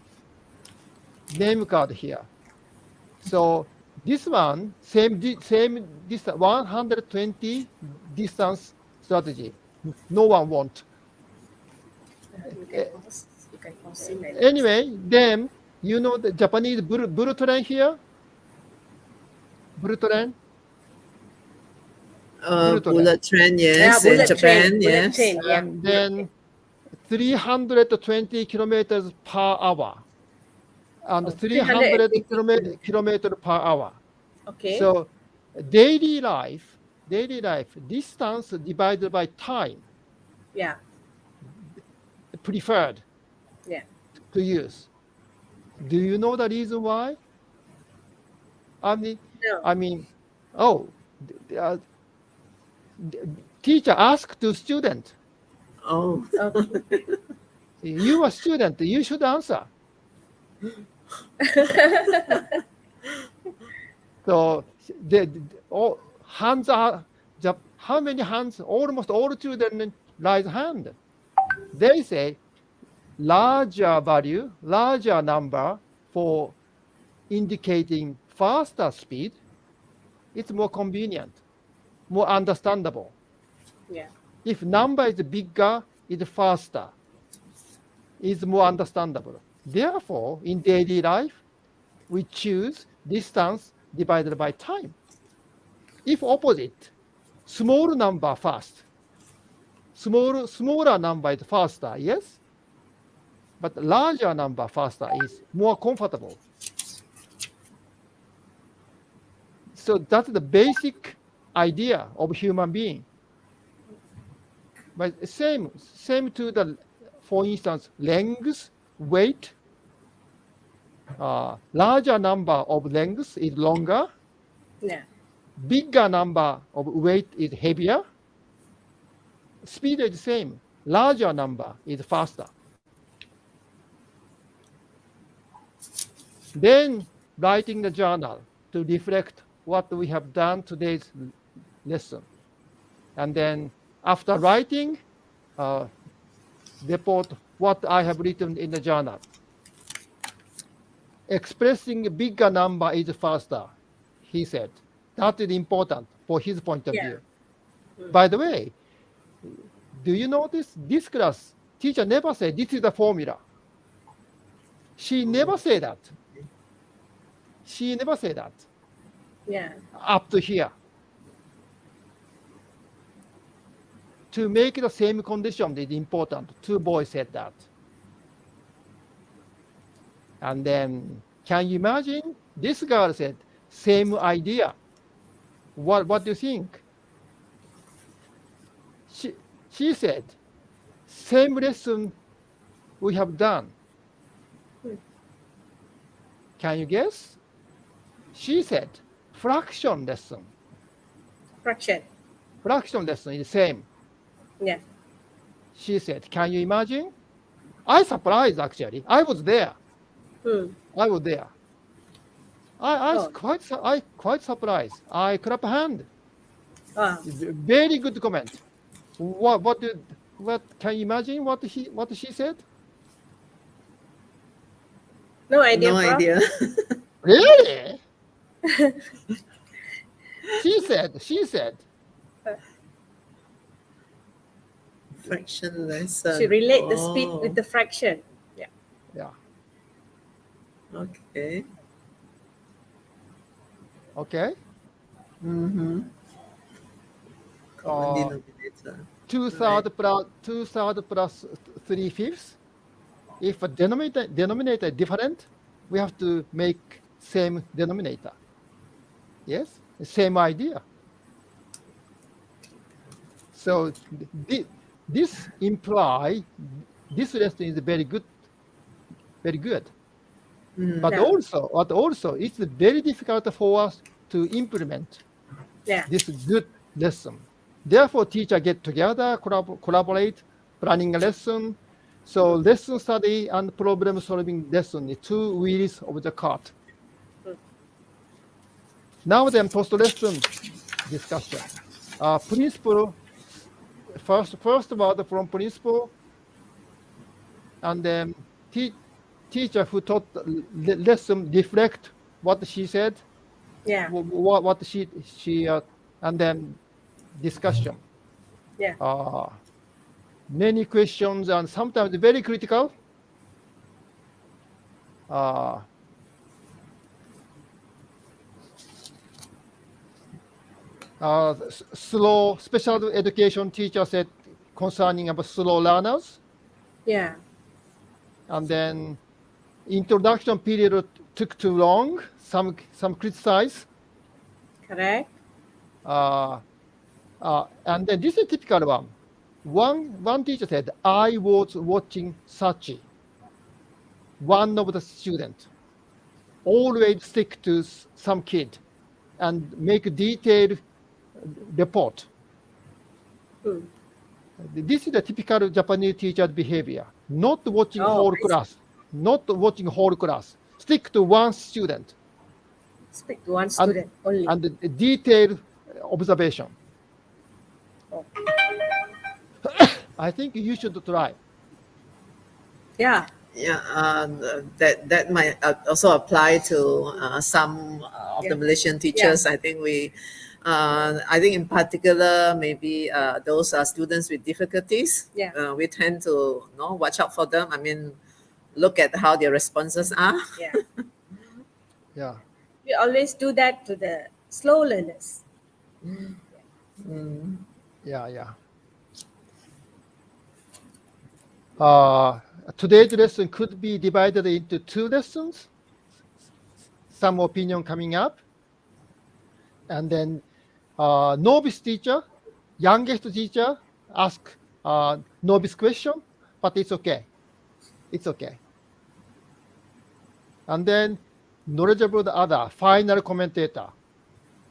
Name card here. So this one same distance 120 distance strategy. No one want. You can pause it like that. Anyway, then you know the Japanese bullet train here. Bullet train. Bullet train, yes. bullet In Japan, train, yes. bullet train, yeah. And then 320 kilometers per hour. And 300 kilometers per hour. Okay. So daily life, distance divided by time, Yeah. preferred Yeah. to use. Do you know the reason why? No. Teacher asked to student. Oh. Okay. You are student, you should answer. So all hands are, how many hands? Almost all children raise hand. They say larger value, larger number for indicating faster speed, it's more convenient, more understandable. Yeah. If number is bigger, it's faster, it's more understandable. Therefore, in daily life, we choose distance divided by time. If opposite, small number fast, smaller number is faster, yes, but larger number faster is more comfortable. So that's the basic idea of human being. But same to the, for instance, length, weight. Larger number of lengths is longer. Yeah. Bigger number of weight is heavier. Speed is the same. Larger number is faster. Then writing the journal to reflect what we have done today's lesson. And then after writing, report what I have written in the journal. Expressing a bigger number is faster, he said. That is important for his point of Yeah. view. By the way, do you notice this class, teacher never said this is the formula. She never said that. She never said that Yeah. up to here. To make the same condition is important. Two boys said that. And then, can you imagine? This girl said, same idea. What do you think? She said, same lesson we have done. Can you guess? She said, fraction lesson. Fraction. Fraction lesson is the same. Yeah. She said, can you imagine? I surprised actually. I was there. I was there. I was quite surprised. I clap hand. Very good comment. What can you imagine what she said? No idea. No Prof. idea. Really? She said. Fraction lesson. She relate the speed with the fraction. Yeah. Yeah. Okay. Okay. Mm-hmm. Common denominator. 2/3 plus 3/5. If a denominator is different, we have to make same denominator. Yes, same idea. So this imply this lesson is very good, very good. But Yeah. also it's very difficult for us to implement Yeah. this good lesson. Therefore, teacher get together, collaborate, planning a lesson. So lesson study and problem solving lesson is two wheels of the cart. Now then, post lesson discussion. Principle. First word from principle, and then teacher who taught the lesson reflect what she said. Yeah. What she and then discussion. Yeah. Many questions and sometimes very critical. Slow special education teacher said concerning about slow learners, Yeah. and then introduction period took too long. Some criticize. Correct. And then this is a typical one. One teacher said, I was watching Sachi. One of the students always stick to some kid and make a detailed report. This is the typical Japanese teacher behavior. Not watching whole class. Not watching whole class. Stick to one student. Speak to one student only. And the detailed observation. I think you should try. Yeah. Yeah, that might also apply to some of the Yeah. Malaysian Yeah. teachers. I think in particular, maybe those are students with difficulties. Yeah. We tend to watch out for them. I mean, look at how their responses are. Yeah. Yeah. We always do that to the slow learners. Mm. Yeah. Yeah. Today's lesson could be divided into 2 lessons. Some opinion coming up, and then novice teacher, youngest teacher ask novice question, but it's okay. It's okay. And then knowledgeable the other, final commentator.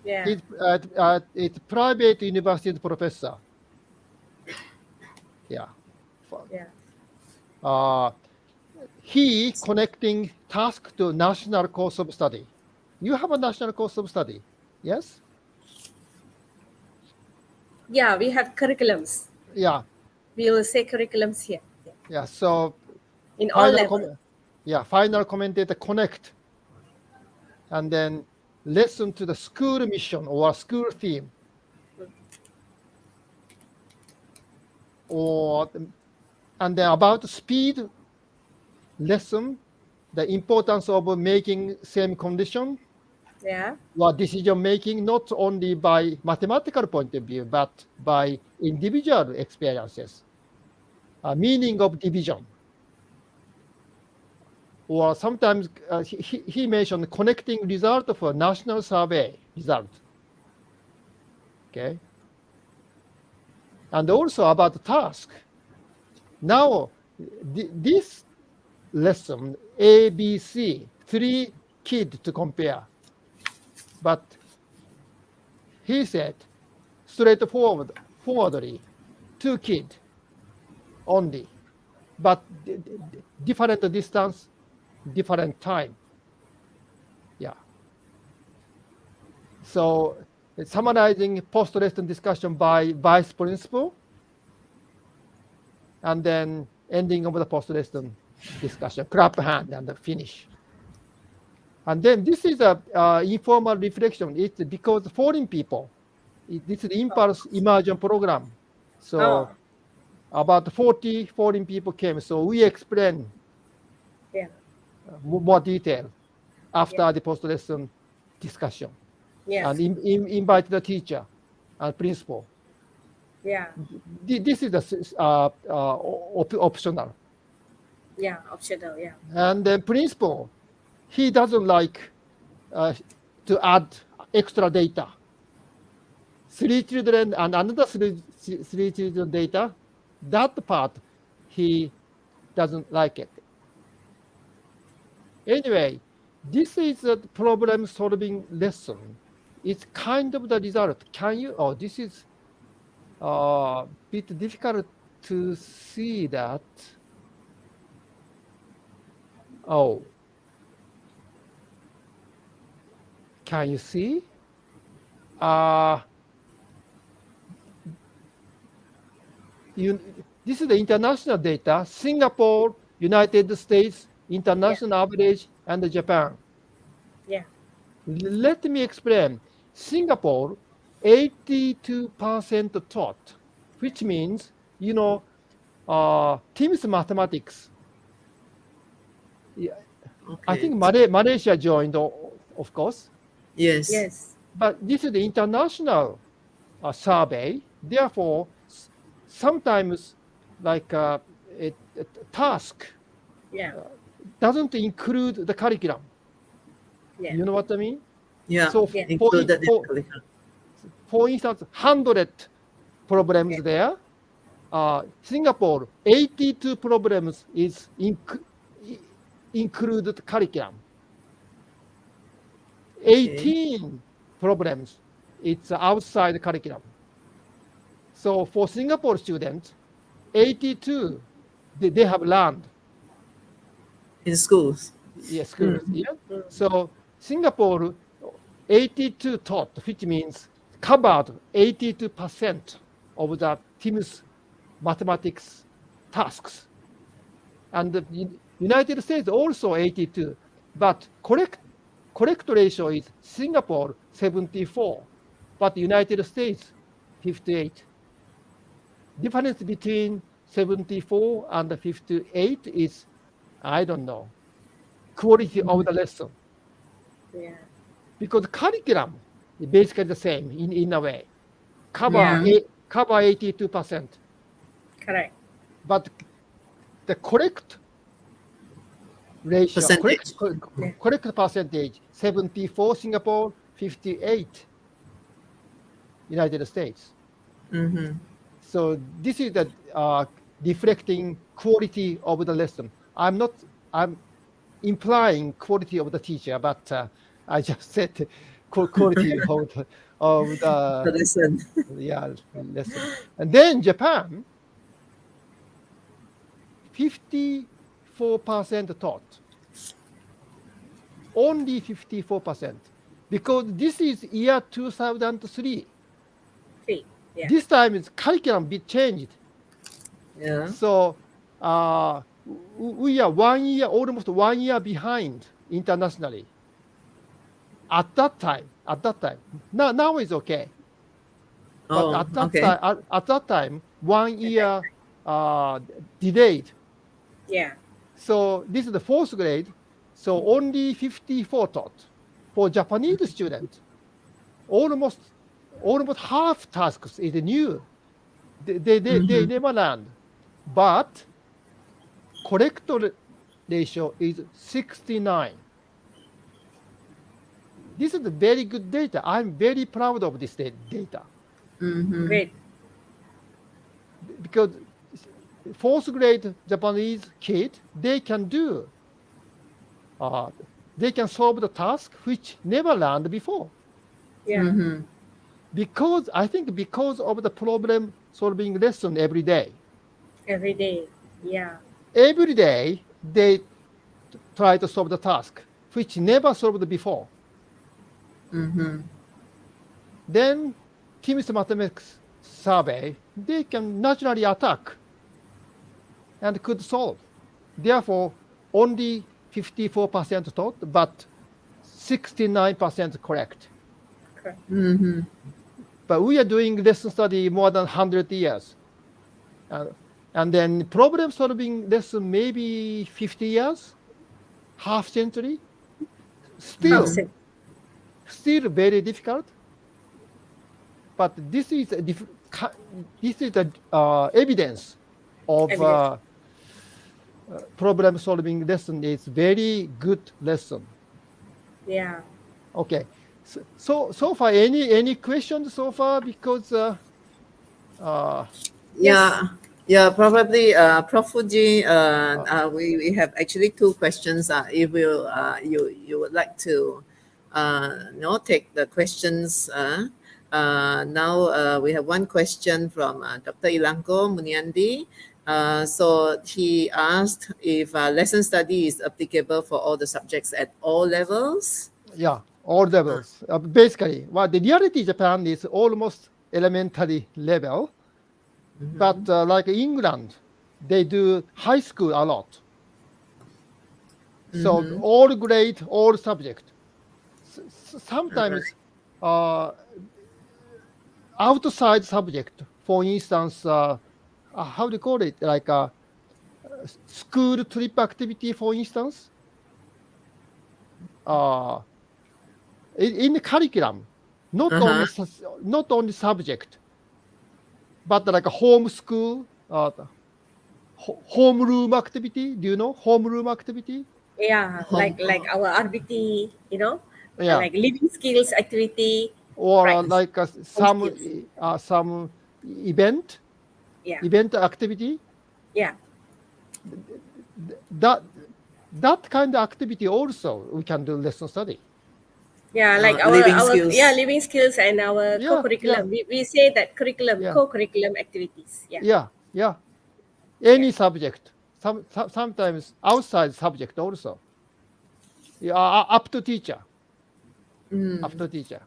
Yeah. It's private university professor. Yeah. Yeah. He connecting task to national course of study. You have a national course of study, yes? Yeah. We have curriculums. Yeah. We will say curriculums here. Yeah. Yeah. So In all final levels. final commentator connect, and then lesson to the school mission or school theme, or and then about speed lesson, the importance of making same condition Yeah. or decision making, not only by mathematical point of view, but by individual experiences, meaning of division. Or sometimes he mentioned connecting result for national survey result. Okay. And also about the task. Now, this lesson, A, B, C, 3 kids to compare. But he said, forwardly, 2 kids only, but different distance, different time. Yeah. So summarizing post-lesson discussion by vice principal, and then ending of the post-lesson discussion, clap hand and finish. And then this is a informal reflection. It's because foreign people, this is the impulse immersion program. So Oh. about 40 foreign people came. So we explain Yeah. more detail after the post-lesson discussion, Yeah. and invite the teacher and principal. Yeah. This is the optional. Yeah. Optional. Yeah. And then principal, he doesn't like to add extra data. 3 children and another three children data, that part he doesn't like it. Anyway, this is a problem solving lesson. It's kind of the result. Can you, oh, this is a bit difficult to see that. Oh, can you see? This is the international data, Singapore, United States, international average, and Japan. Yeah. Let me explain. Singapore, 82% taught, which means, TIMS mathematics. Yeah, I think Malaysia joined, of course, Yes. Yes. but this is the international survey. Therefore, sometimes like a task Yeah. doesn't include the curriculum. Yeah. You know what I mean? Yeah. So Yeah. Included in curriculum. for instance, 100 problems there. Singapore, 82 problems is included curriculum. 18 problems, it's outside curriculum. So for Singapore students, 82, they have learned. In schools. Yes, schools. Yeah. So Singapore, 82 taught, which means covered 82% of the TIMS mathematics tasks. and the United States also 82, but correct ratio is Singapore 74, but United States 58. Difference between 74 and 58 is, I don't know, quality of the lesson, Yeah. because curriculum is basically the same in a way. Yeah. Cover 82%, Correct. but the correct ratio, Percentage. correct percentage, 74 Singapore, 58 United States. Mm-hmm. So this is the reflecting quality of the lesson. I'm implying quality of the teacher, but I just said quality of The the lesson. lesson. And then Japan, 54% taught. Only 54%. Because this is year 2003. 3. Yeah. This time is curriculum bit changed. Yeah. So we are almost 1 year behind internationally. At that time. Now it's okay. But Oh, at that okay. time, at that time, 1 year delayed. Yeah. So this is the fourth grade. So only 54 taught. For Japanese students, almost half tasks is new. They never learned. But correct ratio is 69. This is very good data. I'm very proud of this data, Mm-hmm. Great. because fourth grade Japanese kid, they can solve the task which never learned before. Yeah. Mm-hmm. Because I think because of the problem solving lesson every day. Every day. Yeah. Every day they try to solve the task which never solved before. Mm-hmm. Then Teams mathematics survey, they can naturally attack and could solve. Therefore, only 54% taught, but 69% correct. Correct. Mm-hmm. But we are doing lesson study more than 100 years. And then problem solving lesson maybe 50 years, half century. Still very difficult. But this is the evidence of problem solving lesson. Is very good lesson. Yeah. Okay. So far, any questions so far? Because Yeah, probably Prof. Fuji, we have actually two questions. If you would like to take the questions. Now we have one question from Dr. Ilanko Muniandi. So he asked if lesson study is applicable for all the subjects at all levels. yeah, all levels. Basically, the reality Japan is almost elementary level, but like England, they do high school a lot. So all grade, all subject. Sometimes outside subject, for instance, how do you call it? Like a school trip activity, for instance. In the curriculum, not only subject, but like a home school, homeroom activity. Do you know homeroom activity? Yeah. Like our RBT, Yeah. like living skills activity. Or Right. like some event Yeah. activity. Yeah. That kind of activity also we can do lesson study. Yeah, like living our skills. living skills and our Yeah, co-curriculum. We say that curriculum, Yeah. co-curriculum activities. Yeah. Yeah. Any subject. Sometimes outside subject also. Up to teacher. Up to teacher.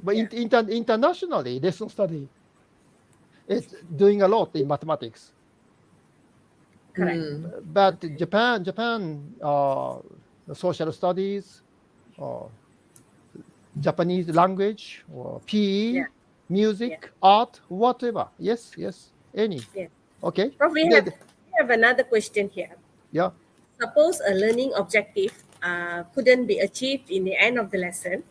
But internationally, lesson study is doing a lot in mathematics. correct. But Japan, social studies, or Japanese language, or PE, Yeah. music, art, whatever. Yes, any. Yeah. Okay. Prof, we have another question here. Yeah. Suppose a learning objective couldn't be achieved in the end of the lesson.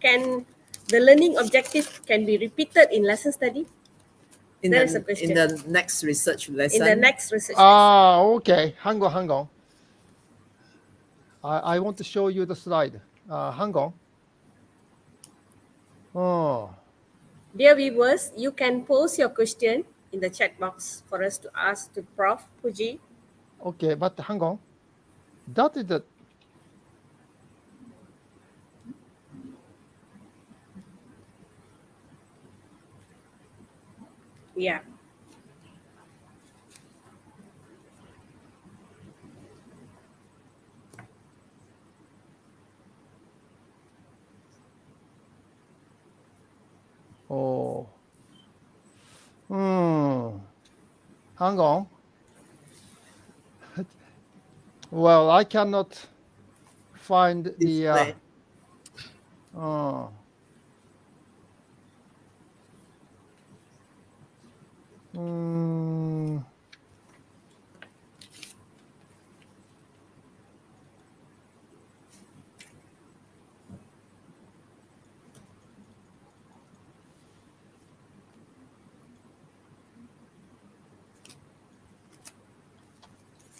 Can the learning objective can be repeated in lesson study? There is a in question. the next research lesson. In the next research lesson. Okay. Hang on. I want to show you the slide. Hang on. Oh, Dear viewers, you can post your question in the chat box for us to ask to Prof. Puji. okay. But hang on. That is the. Yeah. Oh. Hang on. Well, I cannot find the. Display.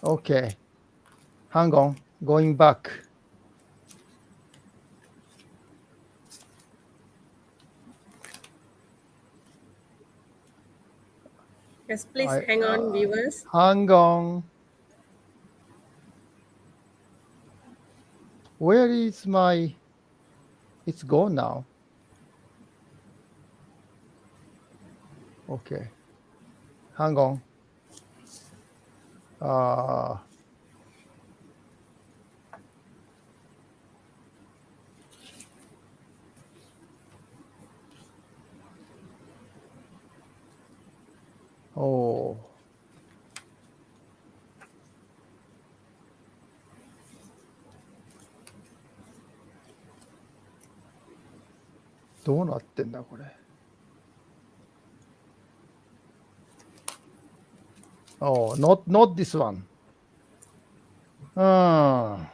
Okay. Hang on. Going back. Yes, please hang on, viewers. Hang on. Where is my? It's gone now. Okay. Hang on. Oh.どうなってんだこれ。Oh, not this one.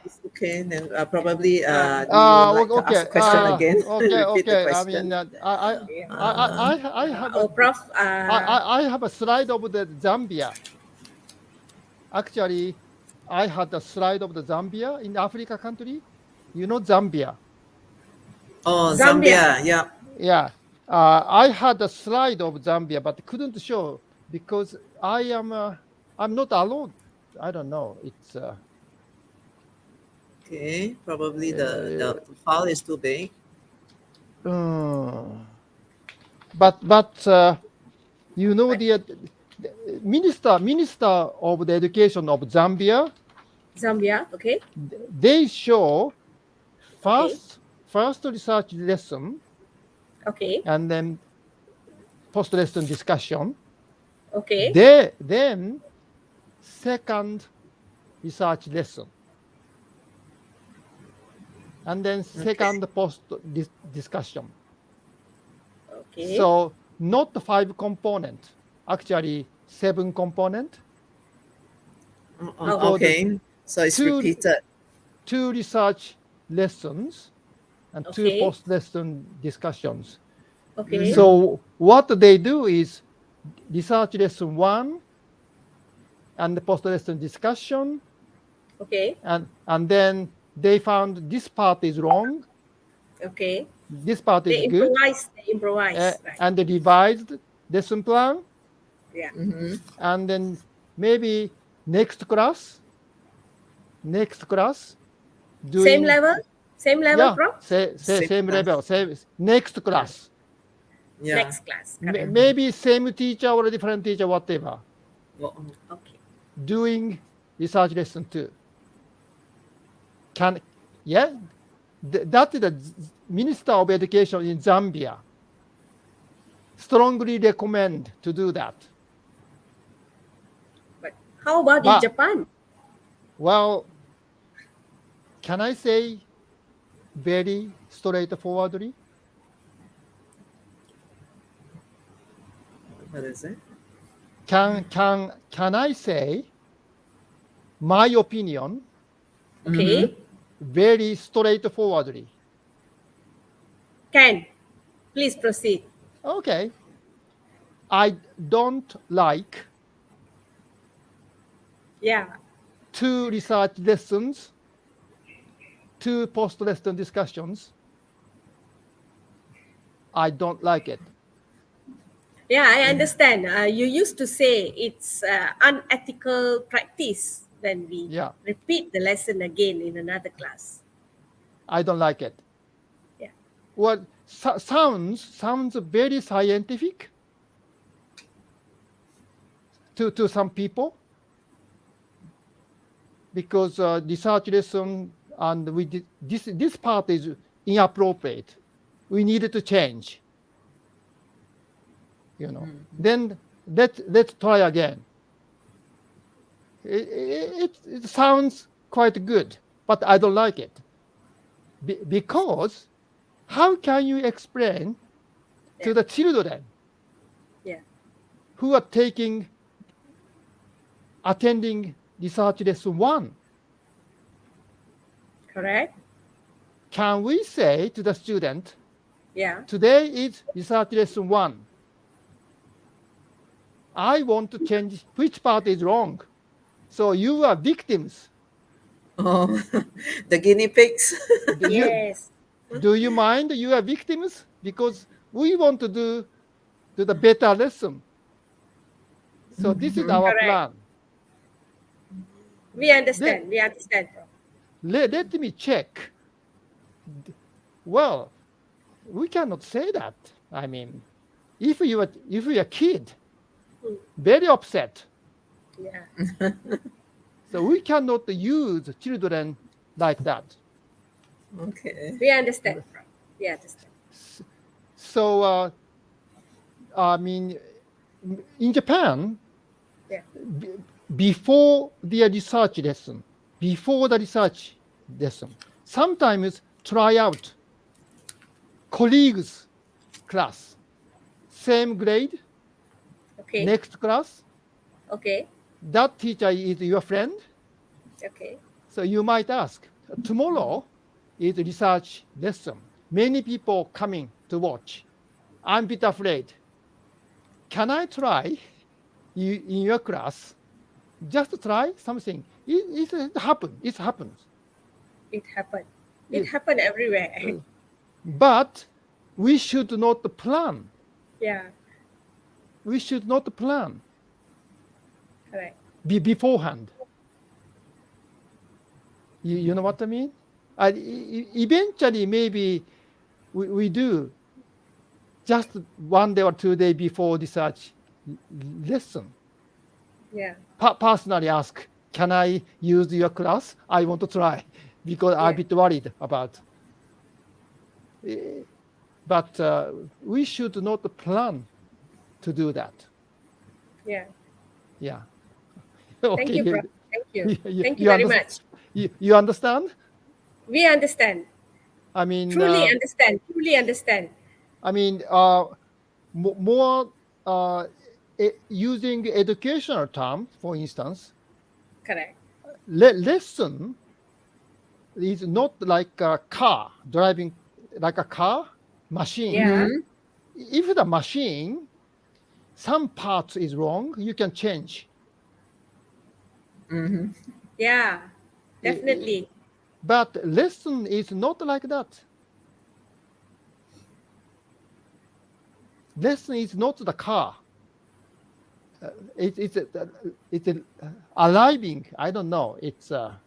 It's okay. Then probably you would like to Okay. ask question again. Repeat the Okay. I question. mean, I have Oh, Prof. I have a slide of the Zambia. Actually, I had a slide of the Zambia in Africa country. You know Zambia. Oh, Zambia. Zambia. Yeah. Yeah. I had a slide of Zambia, but couldn't show because I'm not alone. I don't know. It's Okay. Probably the file is too big. but you know the minister of the education of Zambia. Zambia, okay. They show first research lesson, Okay. and then post lesson discussion. Okay. Then second research lesson, and then second post discussion. Okay. So not 5 component, actually 7 component. Okay. So it's repeated. 2 research lessons and 2 post lesson discussions. Okay. So what they do is research lesson 1 and the post lesson discussion. Okay. And then they found this part is wrong. Okay. This part is good. They improvise. Right. And the revised lesson plan. Yeah. And then maybe next class. Same level? Same level, Yeah, Prof? same level. Next class. Yeah. Next class. Correct. Maybe same teacher or a different teacher, whatever. Okay. Doing research lesson 2. That is the Minister of Education in Zambia. Strongly recommend to do that. But How about in But Japan? well, can I say very straightforwardly? What is it? Can I say my opinion Okay. very straightforwardly? Can. Please proceed. Okay. I don't like Yeah. 2 research lessons, 2 post-lesson discussions. I don't like it. Yeah, I understand. You used to say it's unethical practice when we Yeah, repeat the lesson again in another class. I don't like it. Yeah. Well, sounds very scientific to some people because research lesson and this part is inappropriate. We needed to change. Then let's try again. It sounds quite good, but I don't like it because how can you explain to Yeah. the children Yeah. who are attending research lesson 1? Correct. Can we say to the student, Yeah. today is research lesson 1. I want to change which part is wrong. So you are victims. Oh, the guinea pigs. Do you, Yes. do you mind you are victims? Because we want to do the better lesson. So this is our Correct. plan. We Let, understand. We understand. let me check. Well, we cannot say that. I mean, if you are a kid, very upset. Yeah. So we cannot use children like that. Okay. We understand. We understand. So I mean, in Japan, Yeah. before the research lesson, sometimes try out colleagues class, same grade, Okay. next class. Okay. That teacher is your friend. Okay. So you might ask, tomorrow is research lesson. Many people coming to watch. I'm a bit afraid. Can I try you in your class? Just try something. It happens. It happens. It happened. It It, happened everywhere. but we should not plan. Yeah. We should not plan Correct. beforehand. You know what I mean? Eventually, maybe we do just 1 day or 2 days before research lesson. Yeah. Personally ask, can I use your class? I want to try because I'm a Yeah. bit worried about. But we should not plan to do that. Yeah. Yeah. Thank Okay. you, Prof. Thank you. Thank you You very understand? much. You understand? We understand. I mean, Truly understand. Truly understand. I mean, more using educational term, for instance, Correct. lesson is not like a car driving like a car machine. Yeah. If the machine some parts is wrong, you can change. Yeah. I- I- Definitely. But lesson is not like that. Lesson is not the car. It's a arriving. I don't know. It's a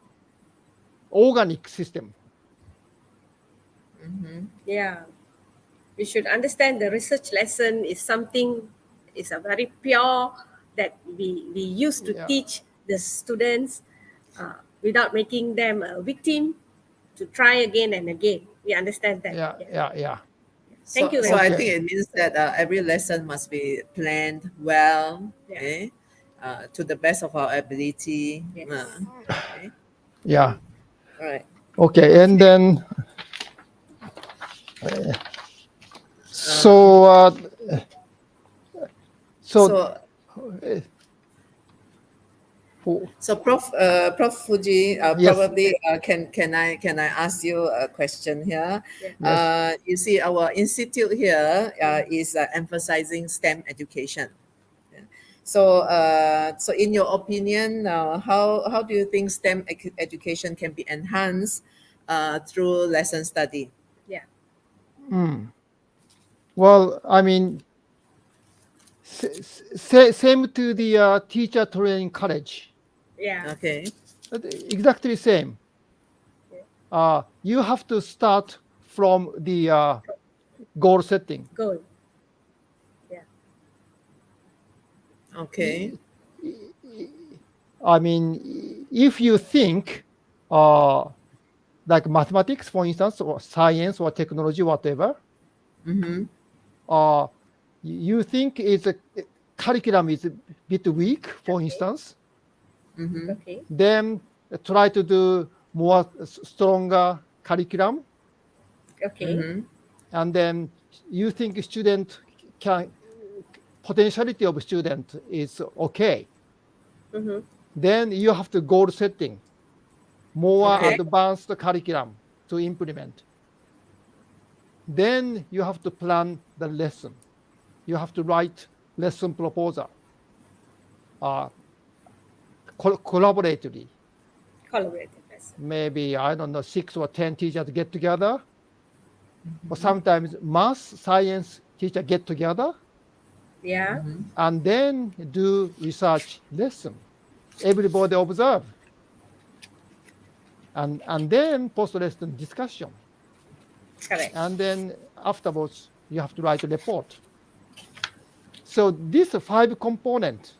organic system. Yeah. We should understand the research lesson is something, is a very pure that we used to Yeah, teach the students without making them a victim to try again and again. We understand that. yeah, Yeah. yeah, yeah. Thank you So very I much. think Okay. it means that every lesson must be planned well, Yeah. eh? to the best of our ability. Yes. Okay. Yeah. All right. Okay. And then, so, so, So, for- so Prof. Fuji, yes, probably can I ask you a question here? yes. You see, our institute here is emphasizing STEM education. Yeah. So in your opinion, how do you think STEM education can be enhanced through lesson study? Yeah. Well, I mean, same to the teacher training college. Yeah. Okay. Exactly same. You have to start from the goal setting. Good. Yeah. Okay. I mean, if you think like mathematics, for instance, or science or technology, whatever, Mm-hmm. You think it's a curriculum is a bit weak, for instance, Mm-hmm. Okay. then try to do more stronger curriculum, Okay. Mm-hmm. and then you think student can potentiality of student is okay. Mm-hmm. Then you have to goal setting, more Okay. Correct. advanced curriculum to implement. Then you have to plan the lesson. You have to write lesson proposal uh, collaboratively. Collaborative lesson. Maybe, I don't know, 6 or 10 teachers get together, or sometimes math, science teacher get together, Yeah. Mm-hmm. and then do research lesson. Everybody observe, and then post lesson discussion, Correct. and then afterwards you have to write a report. So these 5 components.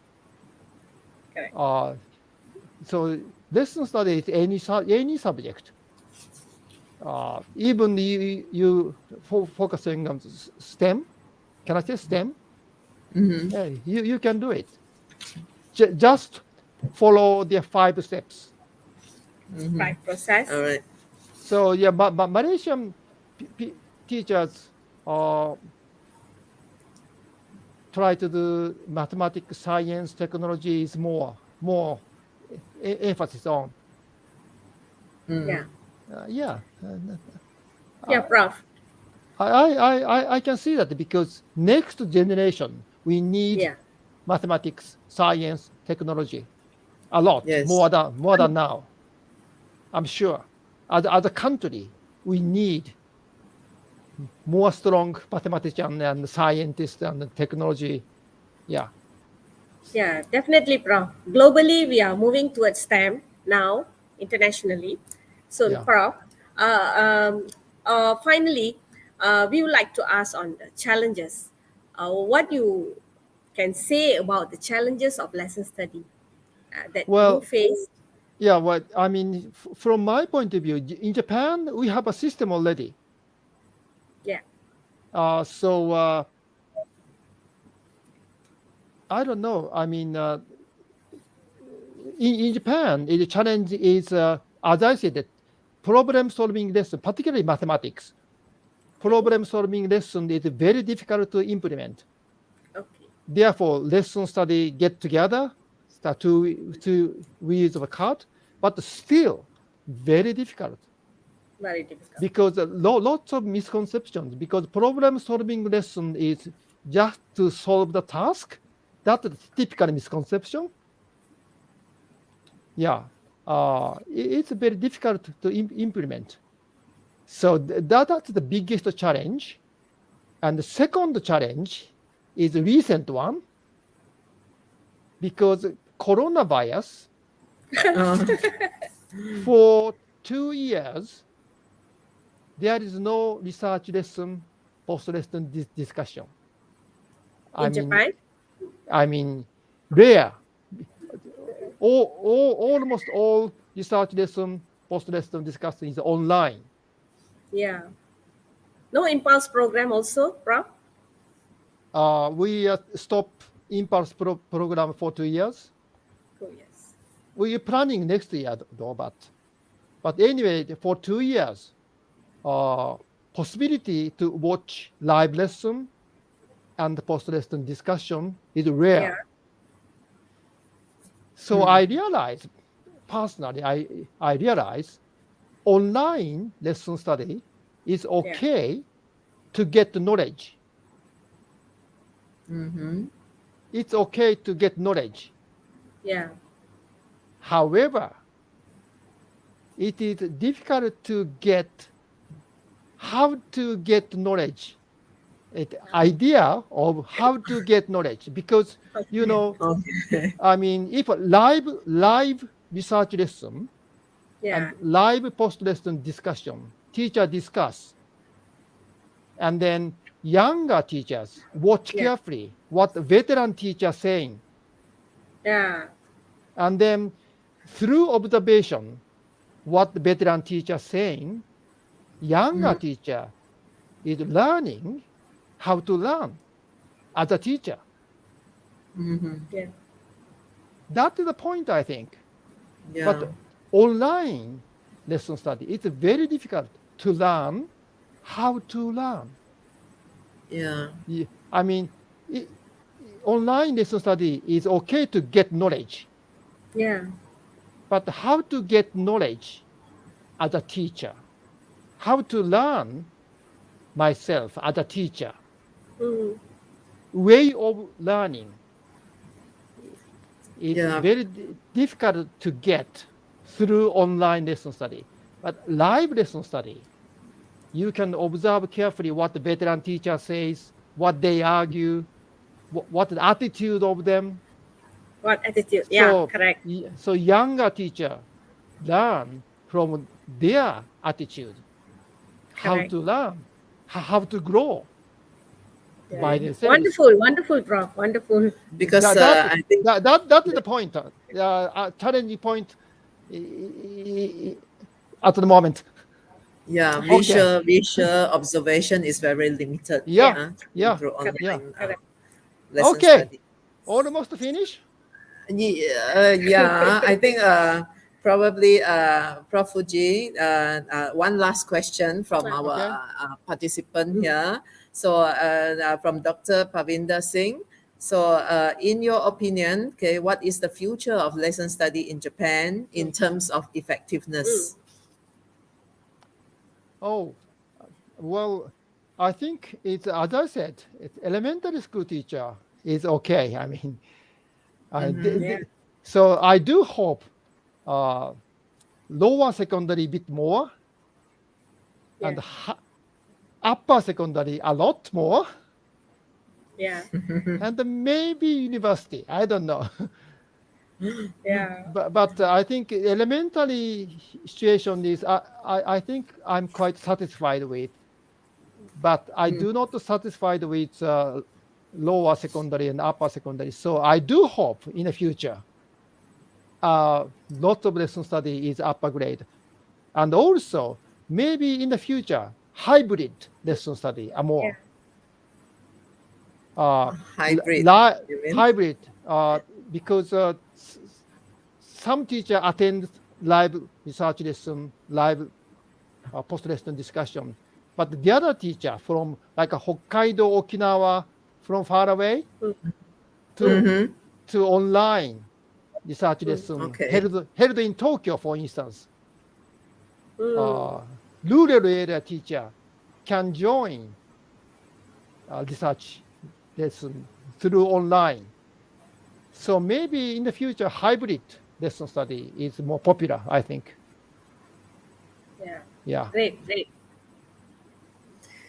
Correct. So lesson study is any subject. Even you focusing on STEM. Can I say STEM? Mm-hmm. Yeah, you can do it. Just follow the 5 steps. Mm-hmm. Right process. All right. So yeah, but Malaysian teachers try to do mathematics, science, technology is more emphasis on. Yeah. Yeah, Yeah, Prof. I can see that because next generation we need Yeah. mathematics, science, technology a lot Yes. more than now. I'm sure. As a country, we need more strong mathematician and scientists and technology. Yeah, Yeah, definitely, Prof. Globally, we are moving towards STEM now, internationally. So, yeah. Prof, finally, we would like to ask on the challenges. What you can say about the challenges of lesson study that you Well, face? yeah. What I mean, from my point of view, in Japan we have a system already. Yeah. So I don't know. I mean, in Japan, the challenge is, as I said, problem solving lesson, particularly mathematics. Problem solving lesson is very difficult to implement. Okay. Therefore, lesson study get together, start two wheels of a cart, but still very difficult Very difficult. because lots of misconceptions. Because problem solving lesson is just to solve the task. That's a typical misconception. Yeah, it's very difficult to implement. So that's the biggest challenge. And the second challenge is a recent one because coronavirus Uh, for 2 years there is no research lesson, post lesson discussion. I In mean, Japan? I mean, rare. Almost all research lesson, post lesson discussion is online. Yeah. No impulse program also, Prof? We stop impulse program for 2 years. Oh, yes. We're planning next year though, but anyway, for 2 years, possibility to watch live lesson and post-lesson discussion is rare. Yeah. So I realize, personally, I realize online lesson study is okay to get knowledge. It's okay to get knowledge. Yeah. However, it is difficult to get how to get knowledge, idea of how to get knowledge, because you know, Okay. I mean, if a live research lesson Yeah. and live post lesson discussion, teacher discuss, and then younger teachers watch Yeah. carefully what the veteran teacher saying, Yeah. and then through observation what the veteran teacher saying, younger teacher is learning how to learn as a teacher. Yeah. That is the point, I think. Yeah. But online lesson study, it's very difficult to learn how to learn. Yeah. I mean, online lesson study is okay to get knowledge, Yeah. but how to get knowledge as a teacher, how to learn myself as a teacher, way of learning is very difficult to get through online lesson study. But live lesson study, you can observe carefully what the veteran teacher says, what they argue, what the attitude of them. What attitude? Yeah, correct. So younger teacher learn from their attitude, how to learn, how to grow by themselves. Wonderful, wonderful, Prof. Wonderful. Because I think that is the point, challenging point at the moment. Yeah, visual observation is very limited. Through online lesson study. Almost finished. Yeah, I think probably Prof. Fuji, one last question from our participant here. So from Dr. Pavinder Singh. So in your opinion, okay, what is the future of lesson study in Japan in terms of effectiveness? Oh, well, I think it's, as I said, it's elementary school teacher is okay. I mean, so I do hope lower secondary bit more and upper secondary a lot more. Yeah. And maybe university. I don't know. Yeah. But I think elementary situation is I think I'm quite satisfied with, but I do not satisfied with lower secondary and upper secondary. So I do hope in the future lots of lesson study is upper grade, and also maybe in the future hybrid lesson study are more. Hybrid because some teacher attend live research lesson, live post-lesson discussion, but the other teacher from like a Hokkaido, Okinawa, from far away to online research lesson held in Tokyo, for instance. Rural area teacher can join research lesson through online. So maybe in the future, hybrid lesson study is more popular, I think. Yeah. Great.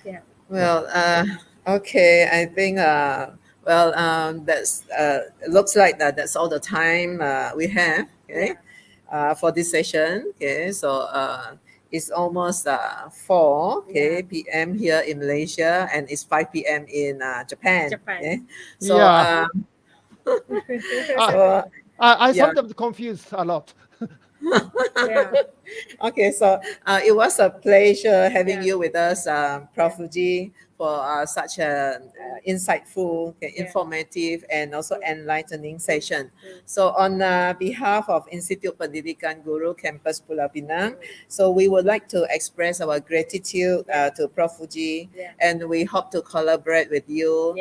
Yeah. Well, okay. I think that's looks like that's all the time we have. Okay, for this session. Okay, so it's almost 4 p.m. here in Malaysia, and it's 5 p.m. in Japan. Okay? So I sometimes confuse a lot. Okay, so it was a pleasure having you with us, Prof. Fuji, for such a insightful, informative, and also enlightening session. So on behalf of Institute Pendidikan Guru Campus Pulau Pinang, so we would like to express our gratitude to Prof. Fuji, and we hope to collaborate with you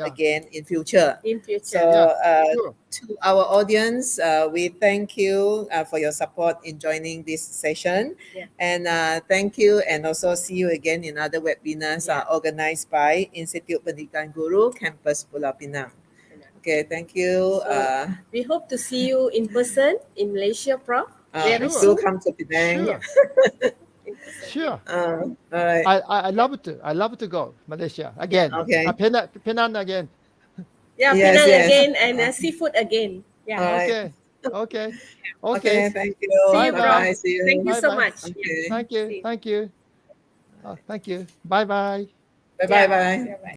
again in future. In future. So Sure. to our audience, we thank you for your support in joining this session. And thank you, and also see you again in other webinars organized by Institute Pendidikan Guru Campus Pulau Pinang. Okay, thank you. So, we hope to see you in person in Malaysia, Prof. Very Do soon. come to Penang. Sure. All right. I love to. I love to go Malaysia again. Okay. Penang again. Yeah, Yes, Penang yes. again and seafood again. Yeah. All right. Okay. Okay. Okay, Okay. thank you. See you, Bye-bye. Bye. See you. Thank you so Bye-bye. much. Okay. Thank you. See you. Thank you. Thank you. Bye bye. Bye bye. Bye.